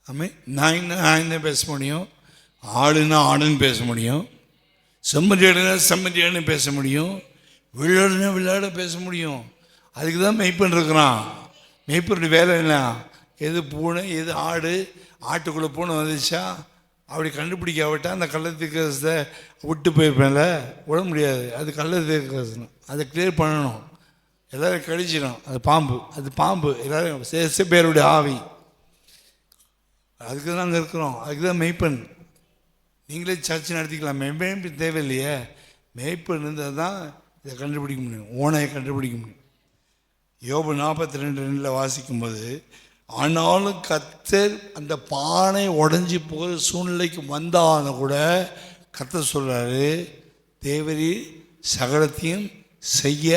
ஆமே, நான் பேச முடியும். ஆடுன்னா ஆடுன்னு பேச முடியும். செம்மறியாடுனா செம்மறியாடுன்னு பேச முடியும். விளையாடுனா விளையாட பேச முடியும். அதுக்கு தான் மெய்ப்பன் இருக்கிறான். மெய்ப்பனுடைய வேலை என்ன? எது பூனை எது ஆடு. ஆட்டுக்குள்ளே பூனை வந்துச்சா அப்படி கண்டுபிடிக்காவிட்டா அந்த கள்ளத்தீர்க்கதரிசனத்தை விட்டு போயிருப்பேன்ல, விட முடியாது. அது கள்ளத்தீர்க்கதரிசனம், அதை கிளியர் பண்ணணும். எல்லோரும் கழிச்சிடும். அது பாம்பு, அது பாம்பு. எல்லோரும் பேருடைய ஆவி. அதுக்கு தான் அங்கே இருக்கிறோம். அதுக்கு தான் மெய்ப்பன். நீங்களே சர்ச்சை நடத்திக்கலாம். மெய்ப்பன் தேவையில்லையே. மெய்ப்பன் இருந்தால் தான் இதை கண்டுபிடிக்க முடியும், ஓனையை கண்டுபிடிக்க முடியும். யோபு 42:2 வாசிக்கும்போது, ஆனாலும் கர்த்தர் அந்த பானை உடஞ்சி போகிற சூழ்நிலைக்கு வந்தாலும் கூட கர்த்தர் சொல்கிறாரு, தேவரீர் சகலத்தையும் செய்ய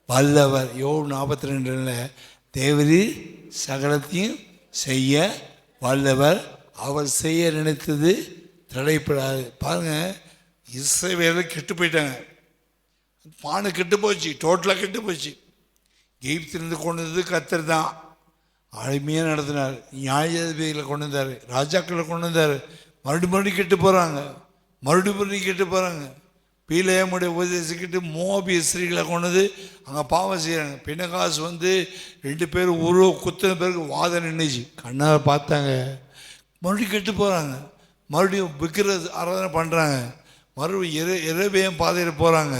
வல்லவர். யோபு 42:2 தேவரீர் சகலத்தையும் செய்ய வல்லவர், அவர் செய்ய நினைத்தது தடைப்படாது. பாருங்கள், இஸ்ரவேலர் கெட்டு போயிட்டாங்க. பானை கெட்டு போச்சு, டோட்டலாக கெட்டு போச்சு. எகிப்திலிருந்து கொண்டு வந்தது கர்த்தர் தான். அருமையாக நடத்தினார். நியாயாதிபதிகளை கொண்டு வந்தார், ராஜாக்களை கொண்டு வந்தார். மறுபடியும் கெட்டு போகிறாங்க, மறுபடியும் கெட்டு போகிறாங்க. பீலேயமுடைய உபதேசிக்கிட்டு மோபிய ஸ்திரீகளை கொண்டது அங்கே பாவம் செய்கிறாங்க. பினகாஸ் வந்து 2 பேர் குத்தின பேருக்கு வாதம் நின்றுச்சு. கண்ணால் பார்த்தாங்க. மறுபடியும் கெட்டு போகிறாங்க. மறுபடியும் விக்கிர ஆராதனை பண்ணுறாங்க. மறுபடியும் இரவேயம் பாதையில் போகிறாங்க.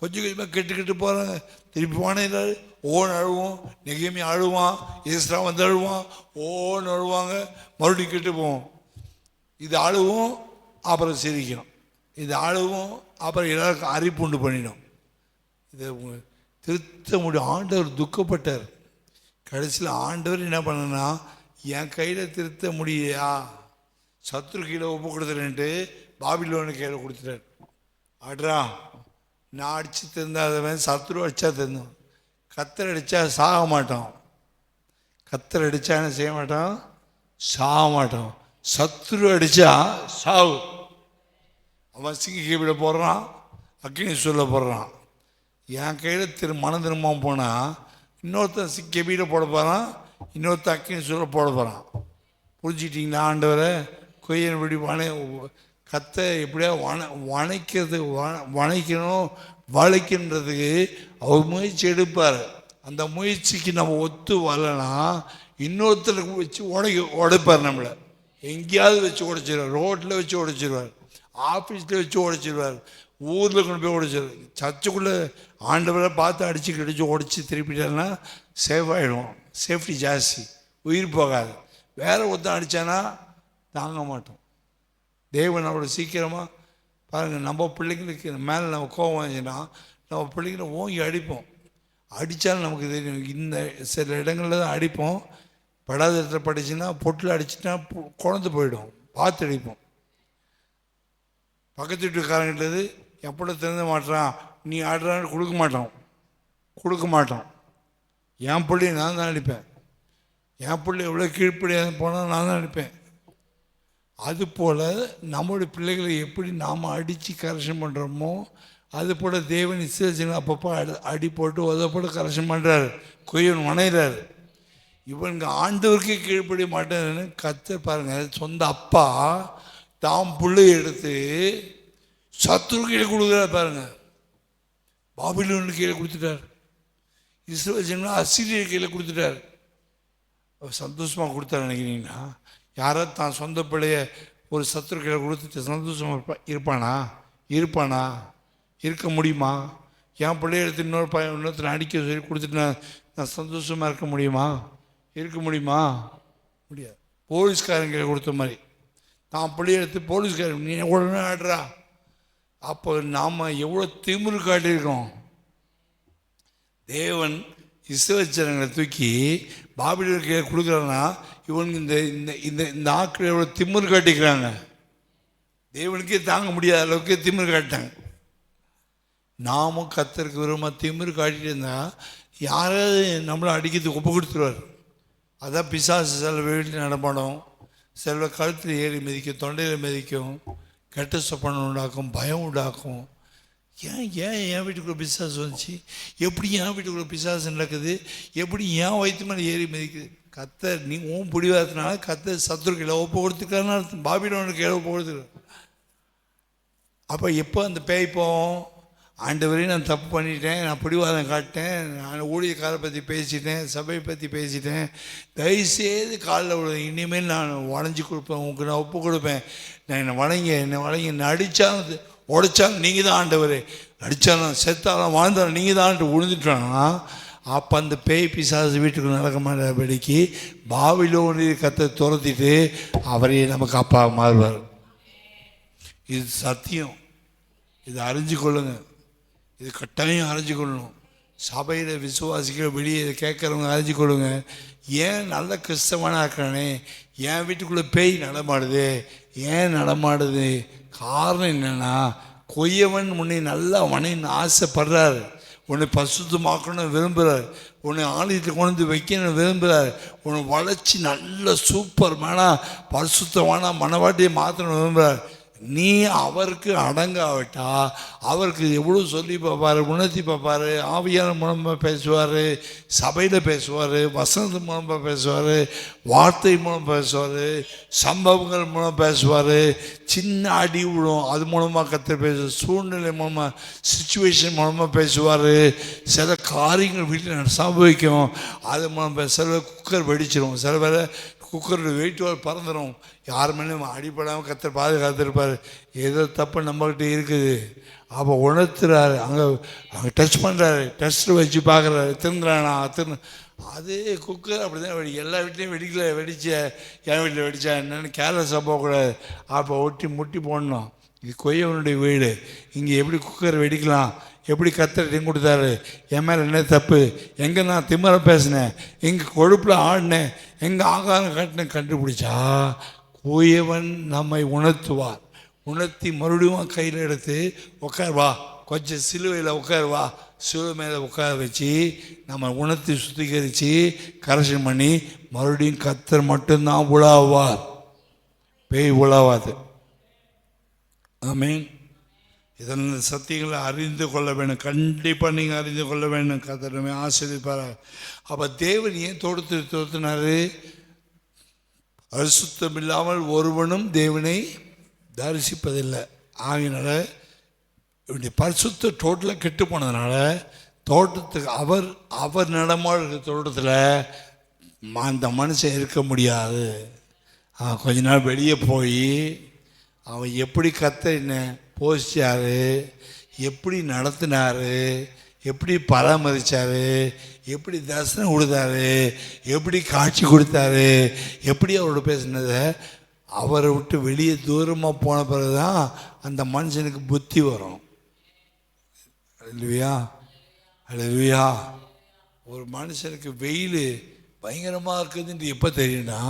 கொஞ்சம் கொஞ்சமாக கெட்டு போகிறாங்க. திருப்பி பானையில் ஓன்னு அழுவோம், நெகேமியா அழுவான், எஸ்ரா வந்து அழுவான், ஓன்னு அழுவாங்க. மறுபடியும் கெட்டு போவோம். இது அழுவும், அப்புறம் சிரிக்கணும். இது அழுவும், அப்புறம் எல்லாருக்கும் அரிப்புண்டு பண்ணிடும். இதை திருத்த முடியும். ஆண்டவர் துக்கப்பட்டார். கடைசியில் ஆண்டவர் என்ன பண்ணனா, என் கையில் திருத்த முடியா, சத்ரு கீழே ஒப்பு கொடுத்துறேன்ட்டு பாபிலோனு கையில் கொடுத்துட்டார். ஆட்ரா, நான் அடித்து திருந்தாதவன் சத்ரு அடித்தா திருந்தோம். கத்தர் அடித்தா சாக மாட்டோம். கத்தர் அடித்தா என்ன செய்ய மாட்டோம், சாக மாட்டோம். சத்ரு அடித்தா சாவு. அவன் சிங்கிவிட போடுறான், அக்னி சொல்ல போடுறான். என் கையில் மனம் திரும்ப போனால் இன்னொருத்தன் கெபியில் போட போகிறான், இன்னொருத்தன் அக்னி சொல்ல போட போகிறான். புரிஞ்சுக்கிட்டீங்களா? ஆண்டவரை கொய்யன்படி கத்த எப்படியா வணைக்கிறது, வணைக்கணும், வளைக்கின்றதுக்கு அவர் முயற்சி எடுப்பார். அந்த முயற்சிக்கு நம்ம ஒத்து வரலன்னா இன்னொருத்தருக்கு வச்சு உடைப்பார். நம்மளை எங்கேயாவது வச்சு உடைச்சிடுவார். ரோட்டில் வச்சு உடைச்சிடுவார், ஆஃபீஸில் வச்சு உடைச்சிடுவார், ஊரில் கொண்டு போய் உடைச்சிடுவார். சர்ச்சுக்குள்ளே ஆண்டவரை பார்த்து அடித்து கிடிச்சு உடைச்சி திருப்பிட்டாருன்னா சேஃப் ஆகிடுவோம். சேஃப்டி ஜாஸ்தி, உயிர் போகாது. வேறு ஒருத்தன் அடித்தானா தாங்க மாட்டோம். தேவன் அவ்வளோ சீக்கிரமாக பாருங்கள், நம்ம பிள்ளைங்களுக்கு மேலே நம்ம கோபம் வந்துச்சுன்னா நம்ம பிள்ளைங்களை ஓங்கி அடிப்போம். அடித்தாலும் நமக்கு தெரியும். இந்த சில இடங்களில் தான் அடிப்போம். படாத இடத்துல படிச்சுன்னா பொட்டில் அடிச்சுன்னா குழந்து போயிடும். பார்த்து அடிப்போம். பக்கத்து வீட்டுக்காரங்கிட்டது எப்பட திறந்த மாட்டான், நீ ஆடுறான்னு கொடுக்க மாட்டோம். என் பிள்ளையை நான் தான் அடிப்பேன். என் பிள்ளை எவ்வளோ கீழ்ப்படியாக போனால் நான் தான் அடிப்பேன். அதுபோல் நம்மளுடைய பிள்ளைகளை எப்படி நாம் அடித்து கரெக்ஷன் பண்ணுறோமோ அதுபோல் தேவன் இஸ்ரவேல் அப்பப்போ அடி போட்டு உதப்போட்டு கரெக்ஷன் பண்ணுறாரு. கொய்யன் வணைகிறார். இவனுங்க ஆண்டவருக்கே கீழ்ப்படிய மாட்டேன்னு கர்த்தர் பாருங்க, சொந்த அப்பா தாம் பிள்ளையை எடுத்து சத்துரு கீழே கொடுக்குறாரு பாருங்க. பாபிலோனுக்கு கீழே கொடுத்துட்டார், இஸ்ரவேல் ஜனங்களை அசீரியர் கீழே கொடுத்துட்டார். சந்தோஷமாக கொடுத்தாரு நினைக்கிறீங்கன்னா? யாராவது தான் சொந்த பிள்ளைய ஒரு சத்துரு கீழே கொடுத்துட்டு சந்தோஷமாக இருப்பானா? இருக்க முடியுமா? என் பிள்ளைய எடுத்து இன்னொருத்தர் அடிக்க சொல்லி கொடுத்துட்டு நான் சந்தோஷமாக இருக்க முடியுமா? முடியாது. போலீஸ்காரங்க கொடுத்த மாதிரி தான் பிள்ளைய எடுத்து போலீஸ்காரன் நீ உடனே ஆடுறா. அப்போ நாம் எவ்வளோ திமிரு காட்டியிருக்கோம். தேவன் இஸ்ரவேல் ஜனங்களை தூக்கி பாபிலோனுக்கு கொடுக்குறாங்கன்னா இவனுக்கு இந்த இந்த இந்த ஆட்கள் எவ்வளோ திமிரு காட்டிக்கிறாங்க. தேவனுக்கே தாங்க முடியாத அளவுக்கு திமிரு காட்டாங்க. நாமும் கர்த்தருக்கு விரோதமாக திமிரு காட்டிட்டு இருந்தால் யாராவது நம்மளை அடிக்கிறதுக்கு ஒப்பு கொடுத்துருவார். அதான் பிசாசு சில வீட்டில் நடமாடும், சில கழுத்தில் ஏறி மிதிக்கும், தொண்டையில் மிதிக்கும், கெட்ட சொப்பனம் உண்டாக்கும், பயம் உண்டாக்கும். என் வீட்டுக்குள்ளே பிசாசு வந்துச்சு, எப்படி என் வீட்டுக்குள்ளே பிசாசு நடக்குது, எப்படி என் வயிற்று மேலே ஏறி மிதிக்குது? கர்த்தர் நீ உன் பிடிவாதத்தினால கர்த்தர் சத்துருக்களை ஒப்பு கொடுத்துருக்காருன்னு பாபிலோனுக்கு ஒப்பு கொடுத்துருக்காரு. அப்போ எப்போ அந்த பேய் போவோம்? ஆண்டவரையும் நான் தப்பு பண்ணிட்டேன், நான் பிடிவாதம் காட்டேன், நான் ஊழியக்காரை பற்றி பேசிட்டேன், சபையை பற்றி பேசிட்டேன், தயவுசெய்து காலில் விட இனிமேல் நான் வளைஞ்சி கொடுப்பேன், உங்களுக்கு நான் ஒப்பு கொடுப்பேன், நான் என்னை வணங்கி அடித்தாலும் உடைச்சாலும் நீங்கள் தான் ஆண்டவர், அடித்தாலும் செத்தாலும் வாழ்ந்தாலும் நீங்கள் தான் விழுந்துட்டானா, அப்போ அந்த பேய் பிசாசு வீட்டுக்கு நடக்க மாட்டபடிக்கு பாபிலோனில் கர்த்தர் துரத்திட்டு அவரையே நமக்கு அப்பா மாறுவார். இது சத்தியம். இதை அறிஞ்சு கொள்ளுங்க, இது கட்டாயம் அறிஞ்சு கொள்ளணும். சபையில் விசுவாசிக்கிற வெளியே இதை கேட்குறவங்க அறிஞ்சு கொள்ளுங்க. ஏன் நல்ல கிறிஸ்தவனாக இருக்கிறானே என் வீட்டுக்குள்ளே பேய் நடமாடுது? காரணம் என்னென்னா, கொய்யவன் உன்னை நல்லா வணைன்னு ஆசைப்படுறாரு, உன்னை பசுத்தமாக்கணும்னு விரும்புகிறார், உன்னை ஆலயத்தை கொண்டு வைக்கணும்னு விரும்புகிறார், உன்னை வளைச்சி நல்ல சூப்பர் பரிசுத்தமான மனவாட்டியை மாற்றணும்னு விரும்புகிறார். நீ அவருக்கு அடங்காவிட்டா அவருக்கு எவ்வளோ சொல்லி பார்ப்பார், உணர்த்தி பார்ப்பார், ஆவியான மூலமாக பேசுவார், சபையில் பேசுவார், வசனத்து மூலமாக பேசுவார், வார்த்தை மூலம் பேசுவார், சம்பவங்கள் மூலம் பேசுவார், சின்ன அடி விழும் அது மூலமாக கர்த்தர் பேசுவார், சூழ்நிலை மூலமாக சிச்சுவேஷன் மூலமாக பேசுவார், சில காரியங்கள் வீட்டில் சம்பவிக்கும் அது மூலம் சில குக்கர் வெடிச்சிடும், சில பேர் குக்கரோட வெயிட் பறந்துடும், யார் மேலேயும் அடிப்படாமல் கர்த்தர் பாதுகாத்திருப்பார். ஏதோ தப்பு நம்மகிட்ட இருக்குது, அப்போ உணர்த்துறாரு, அங்கே டச் பண்ணுறாரு, டெஸ்ட்டு வச்சு பார்க்குறாரு, திருந்துறானா அது குக்கர் அப்படி தான் எல்லா வீட்லேயும் வெடிச்ச என் வீட்டில் வெடிச்சா என்னென்னு கேர்லெஸ்ஸாக போகக்கூடாது. அப்போ ஒட்டி முட்டி போடணும். இது கொய்யவனுடைய வீடு, இங்கே எப்படி குக்கர் வெடிக்கலாம், எப்படி கர்த்தர் டைம் கொடுத்தாரு, என் மேலே என்ன தப்பு, எங்கே நான் திமிர பேசினேன், எங்கே கொழுப்பில் ஆடினேன், எங்கே ஆகாரம் கட்டினேன் கண்டுபிடிச்சா கொய்யவன் நம்மை உணர்த்துவார். உணர்த்தி மறுபடியும் கையில் எடுத்து உட்கார் வா, கொஞ்சம் சிலுவையில் உட்கார் வா, சிலுவை மேலே உட்கார வச்சு நம்ம உணர்த்தி சுத்திகரித்து கரெக்ஷன் பண்ணி மறுபடியும் கர்த்தர் மட்டும்தான் உலாவார், பேய் உலாவாது. ஆமீன். இதன் சத்தியங்களை அறிந்து கொள்ள வேணும், கண்டிப்பாக நீங்கள் அறிந்து கொள்ள வேணும். கர்த்தர் ஆசீர்வதிப்பார். அப்போ தேவன் ஏன் தோடுத்தினாரு? அசுத்தம் இல்லாமல் ஒருவனும் தேவனை தரிசிப்பதில்லை. ஆகினால இப்படி பரிசுத்த டோட்டலாக கெட்டு போனதுனால தோட்டத்துக்கு அவர் நடமாடுற தோட்டத்தில் அந்த மனுஷன் இருக்க முடியாது. கொஞ்ச நாள் வெளியே போய் அவன் எப்படி கர்த்தர் என்ன போஷிச்சார், எப்படி நடத்தினார், எப்படி பராமரித்தார், எப்படி தரிசனம் கொடுத்தாரு, எப்படி காட்சி கொடுத்தாரு, எப்படி அவரோட பேசினதை அவரை விட்டு வெளியே தூரமாக போன பிறகு தான் அந்த மனுஷனுக்கு புத்தி வரும். அல்லேலூயா, அல்லேலூயா. ஒரு மனுஷனுக்கு வெயில் பயங்கரமாக இருக்குதுன்ட்டு எப்போ தெரியும்னா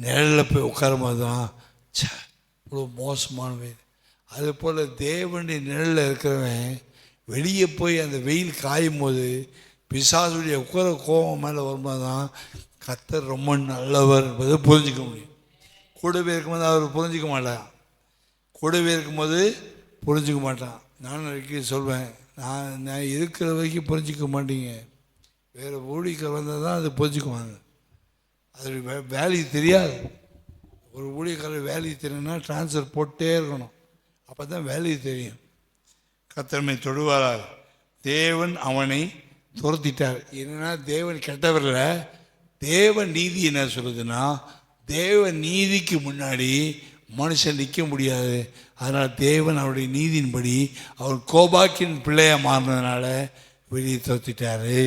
நிழலில் போய் உட்காரும்போது தான் இவ்வளோ மோசமான வெயில். அதுபோல் தேவனுடைய நிழலில் இருக்கிறவன் வெளியே போய் அந்த வெயில் காயும் போது பிசாசுடைய உட்கார கோபம் மேலே வரும்போது தான் கர்த்தர் ரொம்ப நல்லவர் என்பதை புரிஞ்சிக்க முடியும். கூடவே இருக்கும்போது அவர் புரிஞ்சிக்க மாட்டான், கூடவே இருக்கும்போது புரிஞ்சிக்க மாட்டான். நான் சொல்வேன், நான் இருக்கிற வரைக்கும் புரிஞ்சிக்க மாட்டீங்க, வேறு ஊழிக்க வந்தால் தான் அது புரிஞ்சுக்குவாங்க. அது வேல்யூ தெரியாது. ஒரு ஊழியக்காரர் வேல்யூ தெரியணும்னா ட்ரான்ஸ்ஃபர் போட்டே இருக்கணும், அப்போ தான் வேல்யூ தெரியும். கர்த்தரை தொடுவாராக. தேவன் அவனை துரத்திட்டார். என்னன்னா தேவன் கெட்டவரில் தேவ நீதி என்ன சொல்லுதுன்னா, தேவ நீதிக்கு முன்னாடி மனுஷன் நிற்க முடியாது. அதனால் தேவன் அவருடைய நீதியின்படி அவர் கோபாக்கின் பிள்ளையாக மாறினதுனால வெளியே துரத்திட்டாரு.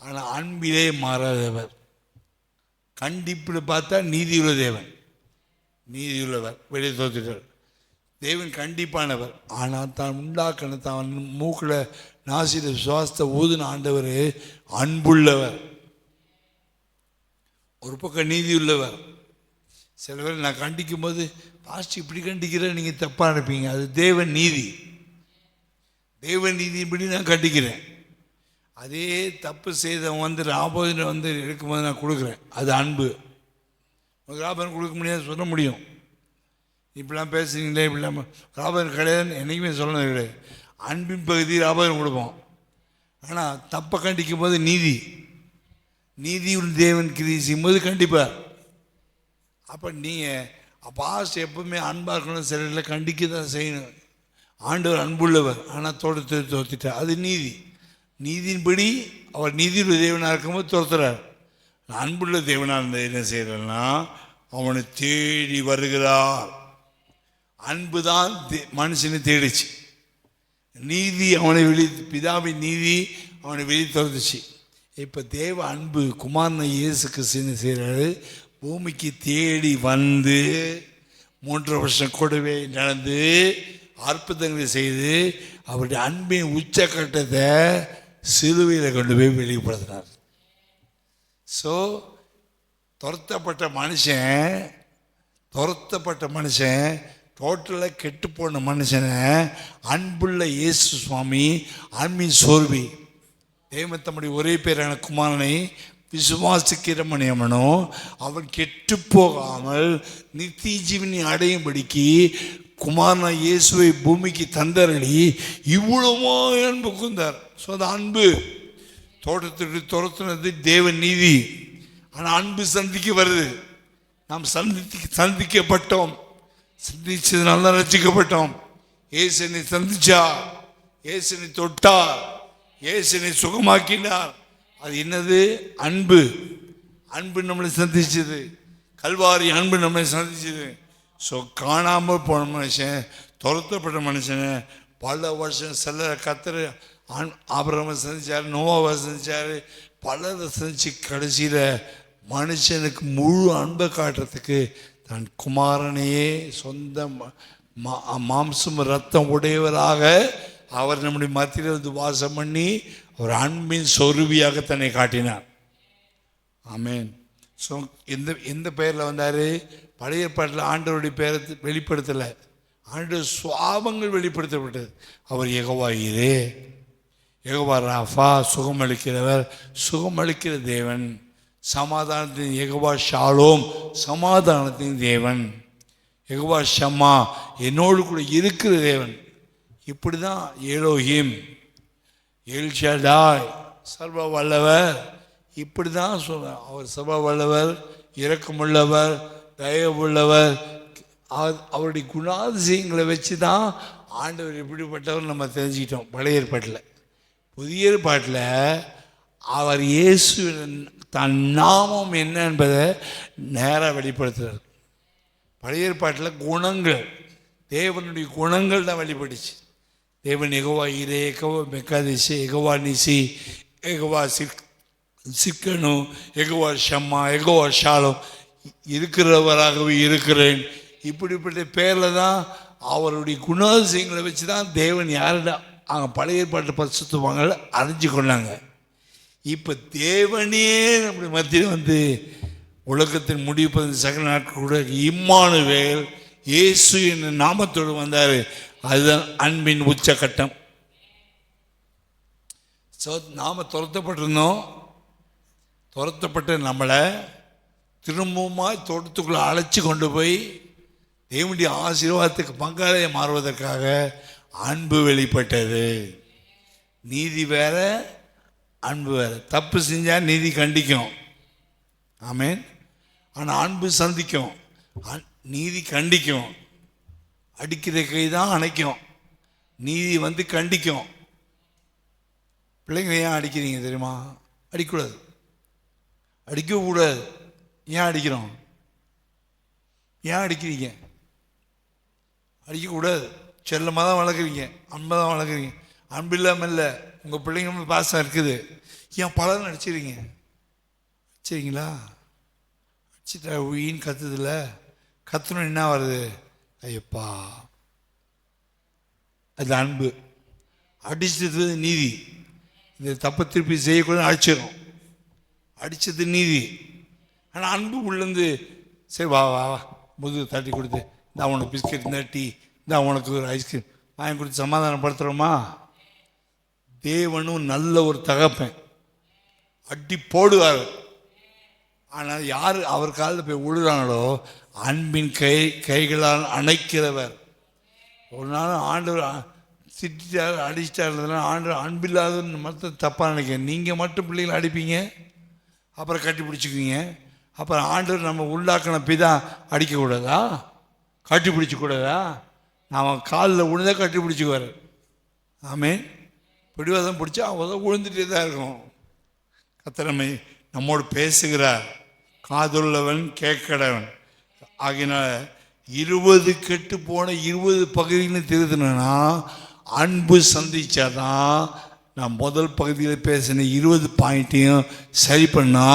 ஆனால் அன்பிலே மாறாதவர், கண்டிப்பில் பார்த்தா நீதியுள்ள தேவன், நீதியுள்ளவர் வெளியே துரத்திட்டார். தேவன் கண்டிப்பானவர். ஆனால் தான் உண்டாக்கின தான் மூக்கில் நாசியில் சுவாசத்தை ஊதின ஆண்டவர் அன்புள்ளவர், ஒரு பக்கம் நீதி உள்ளவர். சில பேர் நான் கண்டிக்கும் போது பாஸ்ட் இப்படி கண்டிக்கிறேன், நீங்கள் தப்பாக நினைப்பீங்க. அது தேவன் நீதி, தேவன் நீதியின்படி நான் கண்டிக்கிறேன். அதே தப்பு செய்தவன் ராபோதனை எடுக்கும்போது நான் கொடுக்குறேன், அது அன்பு. உங்களுக்கு ராபோதனை கொடுக்க முடியாது சொல்ல முடியும். இப்படிலாம் பேசுகிறீங்களே, இப்படிலாம் ராபோதனை கிடையாதுன்னு என்றைக்குமே சொல்லணும் கிடையாது. அன்பின் பகுதி ராபோதனை கொடுப்போம். ஆனால் தப்பை கண்டிக்கும் போது நீதியுள்ள தேவன் கிரியை செய்யும்போது கண்டிப்பார். அப்போ நீங்கள் பாஸ்ட் எப்பவுமே அன்பாக இருக்கணும், சிலரில் கண்டிக்க தான் செய்யணும். ஆண்டவர் அன்புள்ளவர், ஆனால் தோற்றிட்டார், அது நீதி. நீதியின்படி அவர் நீதியுள்ள தேவனாக இருக்கும்போது துரத்துறார். அன்புள்ள தேவனாக இருந்த என்ன செய்யறன்னா அவனை தேடி வருகிறார். அன்பு தான் மனுஷனை தேடிச்சு. நீதி அவனை பிதாவின் நீதி அவனை வெளியே துரத்துச்சு. இப்போ தேவ அன்பு குமாரனை இயேசு கிறிஸ்து செய்கிறாரு, பூமிக்கு தேடி வந்து 3 வருஷம் கூடவே நடந்து அற்புதங்களை செய்து அவருடைய அன்பின் உச்சக்கட்டத்தை சிலுவையில் கொண்டு போய் வெளிப்படுத்தினார். ஸோ துரத்தப்பட்ட மனுஷன் டோட்டலாக கெட்டு போன மனுஷனை அன்புள்ள இயேசு சுவாமி அன்பின் சோர்வி தேவன் தம்முடைய ஒரே பேரான குமாரனை விசுவாசிக்கிறவனோ அவன் கெட்டு போகாமல் நித்திய ஜீவனை அடையும்படிக்கு குமாரனா இயேசுவை பூமிக்கு தந்தரளி இவ்வளவோ அன்பு கூர்ந்தார். ஸோ அந்த அன்பு தோட்டத்திற்கு துரத்துனது தேவ நீதி. ஆனால் அன்பு சந்திக்க வருது. நாம் சந்திக்கப்பட்டோம், சந்திச்சதுனால தான் ரசிக்கப்பட்டோம். இயேசுனை சந்திச்சா, இயேசுனை தொட்டார், இயேசுனை சுகமாக்கினார். அது என்னது? அன்பு. அன்பு நம்மளை சந்திச்சது, கல்வாரி அன்பு நம்மளை சந்திச்சது. ஸோ காணாமல் போன மனுஷன், துரத்தப்பட்ட மனுஷனை பல வருஷம் சில கத்தர் ஆபிரகாமை சந்திச்சார், நோவாவை சந்திச்சார், பலரை சந்திச்சு கடைசியில் மனுஷனுக்கு முழு அன்பை காட்டுறதுக்கு தன் குமாரனையே சொந்த மாம்சம் ரத்தம் உடையவராக அவர் நம்முடைய மத்தியில் வந்து வாசம் பண்ணி ஒரு அன்பின் சொருவியாக தன்னை காட்டினார். ஆமேன். ஸோ எந்த பெயரில் வந்தார்? பழைய ஏற்பாட்டில் ஆண்டவருடைய பெயரை வெளிப்படுத்தலை, ஆண்டவர் சுவாபங்கள் வெளிப்படுத்தப்பட்டது. அவர் யெகோவா ஈரே, யெகோவா ராஃபா, சுகமளிக்கிறவர், சுகமளிக்கிற தேவன். சமாதானத்தின் யெகோவா ஷாலோம், சமாதானத்தின் தேவன். யெகோவா ஷம்மா, என்னோடு கூட இருக்கிற தேவன். இப்படி தான் எலோஹிம், எல் ஷடாய், சர்வ வல்லவர். இப்படி தான் சொல்கிறேன். அவர் சர்வ வல்லவர், இரக்கமுள்ளவர், தயவுள்ளவர். அவருடைய குணாதிசயங்களை வச்சு தான் ஆண்டவர் எப்படிப்பட்டவர் நம்ம தெரிஞ்சுக்கிட்டோம் பழைய ஏற்பாட்டில். புதிய ஏற்பாட்டில் அவர் இயேசு தன் நாமம் என்ன என்பதை நேராக வெளிப்படுத்துகிறார். பழைய ஏற்பாட்டில் குணங்கள், தேவனுடைய குணங்கள் தான் வெளிப்பட்டுச்சு. தேவன் யெகோவா ஈரே, யெகோவா மெக்காதேசி, யெகோவா நிசி, யெகோவா சிக்கனு, யெகோவா ஷம்மா, யெகோவா ஷாலோம், இருக்கிறவராகவே இருக்கிறேன். இப்படிப்பட்ட பேரில் தான் அவருடைய குணாதிசயங்களை வச்சு தான் தேவன் யாரிடம் அங்கே பழைய ஏற்பாட்டு பரிசுத்தவான்கள் அறிஞ்சு கொண்டாங்க. இப்போ தேவனே நம்முடைய மத்தியில் வந்து உலகத்தின் முடிவு சகல நாட்கள் கூட இம்மானுவேல் இயேசு என்ற நாமத்தோடு வந்தார். அதுதான் அன்பின் உச்சக்கட்டம். ஸோ நாம் துரத்தப்பட்டிருந்தோம், துரத்தப்பட்ட நம்மளை திரும்பவுமாய் தோட்டத்துக்குள்ளே அழைச்சி கொண்டு போய் தேவனுடைய ஆசீர்வாதத்துக்கு பங்காளியை மாறுவதற்காக அன்பு வெளிப்பட்டது. நீதி வேற, அன்பு வேற. தப்பு செஞ்சால் நீதி கண்டிக்கும். ஆமேன். ஆனால் அன்பு சந்திக்கும், நீதி கண்டிக்கும். அடிக்கிற கை தான் அணைக்கும், நீதி வந்து கண்டிக்கும். பிள்ளைங்க ஏன் அடிக்கிறீங்க தெரியுமா? அடிக்கக்கூடாது, அடிக்கவும் கூடாது. ஏன் அடிக்கிறோம்? ஏன் அடிக்கிறீங்க? அடிக்கக்கூடாது. செல்லமாக தான் வளர்க்குறீங்க, அன்பை தான் வளர்க்குறீங்க. அன்பு இல்லாமல் இல்லை, உங்கள் பிள்ளைங்க பாசம் இருக்குது. ஏன் பலன் அடிச்சிருங்க? அடிச்சிருங்களா? அடிச்சுட்டா உயின்னு கத்துதில்ல, கத்தணும் என்ன வருது? ஐயப்பா, அது அன்பு. அடிச்சது நீதி. இந்த தப்பை திருப்பி செய்யக்கூடாது, அடிச்சிடும். அடித்தது நீதி. ஆனால் அன்பு உள்ளேருந்து சரி வா வா வா முதுகு தட்டி கொடுத்து இந்த உனக்கு பிஸ்கெட், இந்த டீ, இந்த உனக்கு ஒரு ஐஸ்கிரீம் வாங்கி கொடுத்து சமாதானப்படுத்துகிறோமா? தேவனும் நல்ல ஒரு தகப்பன், அடி போடுவார். ஆனால் யார் அவர் காலில் போய் விழுறாங்களோ அன்பின் கைகளால் அணைக்கிறவர். ஒரு நாள் ஆண்டவர் திட்டார், அடிச்சிட்டாருன்னா ஆண்டவர் அன்பில்லாதன்னு மட்டும் தப்பாக நினைக்கிறேன். நீங்கள் மட்டும் பிள்ளைகளை அடிப்பீங்க, அப்புறம் கட்டி பிடிச்சிக்குவீங்க. அப்புறம் ஆண்டவர் நம்ம உள்ளாக்கின பிதான் அடிக்கக்கூடாதா? கட்டி பிடிச்சிக்கூடாதா? நாம் காலில் விழுந்தா கட்டி பிடிச்சிக்குவார். ஆமே, பிடிவாதம் பிடிச்சா அவள் தான் விழுந்துட்டே தான் இருக்கும். கர்த்தர் நம்மோடு பேசுகிறார். காதுள்ளவன் கேட்கடவன் ஆகினால 20 கெட்டு போன 20 பகுதின்னு திருத்தினா அன்பு சந்திச்சாதான் நான் முதல் பகுதியில் பேசின 20 பாயிண்ட்டையும் சரி பண்ணா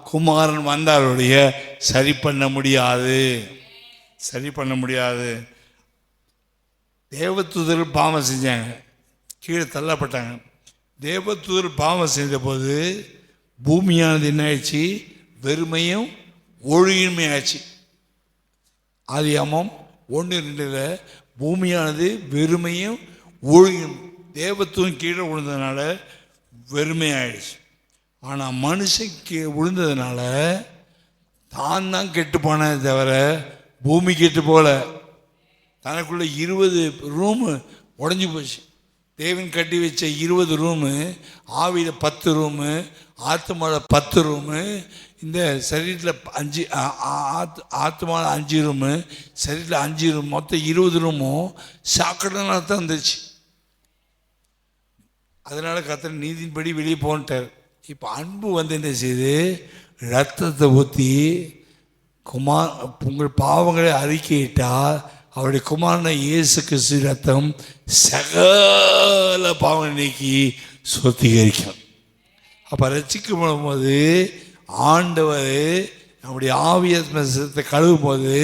குமாரன் வந்தாருடைய சரி பண்ண முடியாது, சரி பண்ண முடியாது. தேவதூதர்கள் பாவம் செஞ்சாங்க, கீழே தள்ளப்பட்டாங்க. தேவதூதர் பாவம் செஞ்ச போது பூமியானது என்ன ஆயிடுச்சு? வெறுமையும் ஒழுங்கின்மை ஆச்சு. ஆதியாகமம் 1:2 பூமியானது வெறுமையும் ஒழுங்கும். தேவத்துவம் கீழே விழுந்ததுனால வெறுமை ஆயிடுச்சு. ஆனால் மனுஷன் விழுந்ததுனால தான் கெட்டு போனதை தவிர பூமி கெட்டு போல. தனக்குள்ள 20 ரூமு உடஞ்சி போச்சு. தேவன் கட்டி வச்ச 20 ரூமு, ஆவியில் 10 ரூமு, ஆத்மாவில் 10 ரூமு, இந்த சரீரத்தில் 5, ஆத்மாவில் 5 ரூமு, சரீரத்தில் 5 ரூம், மொத்தம் 20 ரூமும் சாக்கடைனால தான் வந்துருச்சு. அதனால் கர்த்தர் நீதியின்படி வெளியே போன்ட்டார். இப்போ அன்பு வந்து என்ன செய்யுது? ரத்தத்தை ஊற்றி உங்கள் பாவங்களை அறிக்கையிட்டால் அவருடைய குமாரனை இயேசு கிறிஸ்து ரத்தம் சகல பாவங்களை நீக்கி சுத்திகரிக்கும். அப்போ ரட்சிக்கப்படும் போது ஆண்டவர் நம்முடைய ஆவியத்தை கழுவும் போது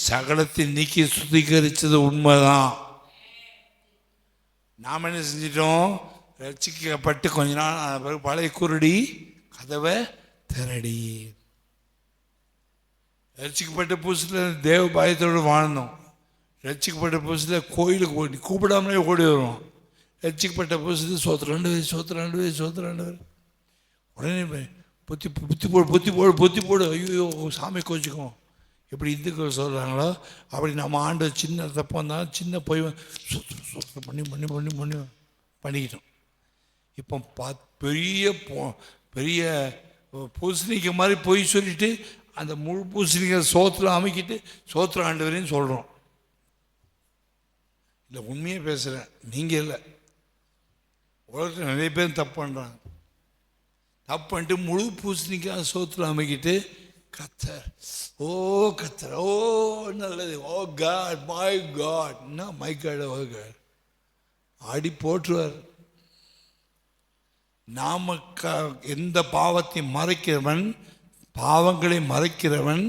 சகலத்தை நீக்கி சுத்திகரித்தது உண்மைதான். நாம் என்ன செஞ்சிட்டோம்? ரட்சிக்கப்பட்டு கொஞ்ச நாள் பழைய குருடி கதவை திரடி. ரட்சிக்கப்பட்ட புதுசில் தேவ பயத்தோடு வாழ்ந்தோம். ரட்சிக்கப்பட்ட புதுசில் கோயிலுக்கு ஓடி கூப்பிடாமலே ஓடி வருவோம். ரட்சிக்கப்பட்ட புதுசில் சோத்திராண்டு உடனே பொத்தி போடு. ஐயோ சாமி கோச்சிக்கும். எப்படி இந்துக்கள் சொல்கிறாங்களோ அப்படி நம்ம ஆண்டு சின்ன தப்பு வந்தாலும் சின்ன போய் பண்ணிக்கிட்டோம். இப்போ பெரிய பூசணிக்க மாதிரி பொய் சொல்லிட்டு அந்த முழு பூசணிக்க சோத்தில் அமைக்கிட்டு சோத்திர ஆண்டவரையும் சொல்கிறோம். இல்லை உண்மையாக பேசுகிறேன், நீங்கள் இல்லை. உலகத்தில் நிறைய பேர் தப்பு பண்ணுறாங்க. தப்பு பண்ணிட்டு முழு பூசணிக்காக சோத்தில் அமைக்கிட்டு கத்தர் ஓ நல்லது, ஓ காட் மை காட், என்ன மை காட், ஓ காட் ஆடி போட்டுருவார். நாம எந்த பாவத்தையும் மறைக்கிறவன், பாவங்களை மறைக்கிறவன்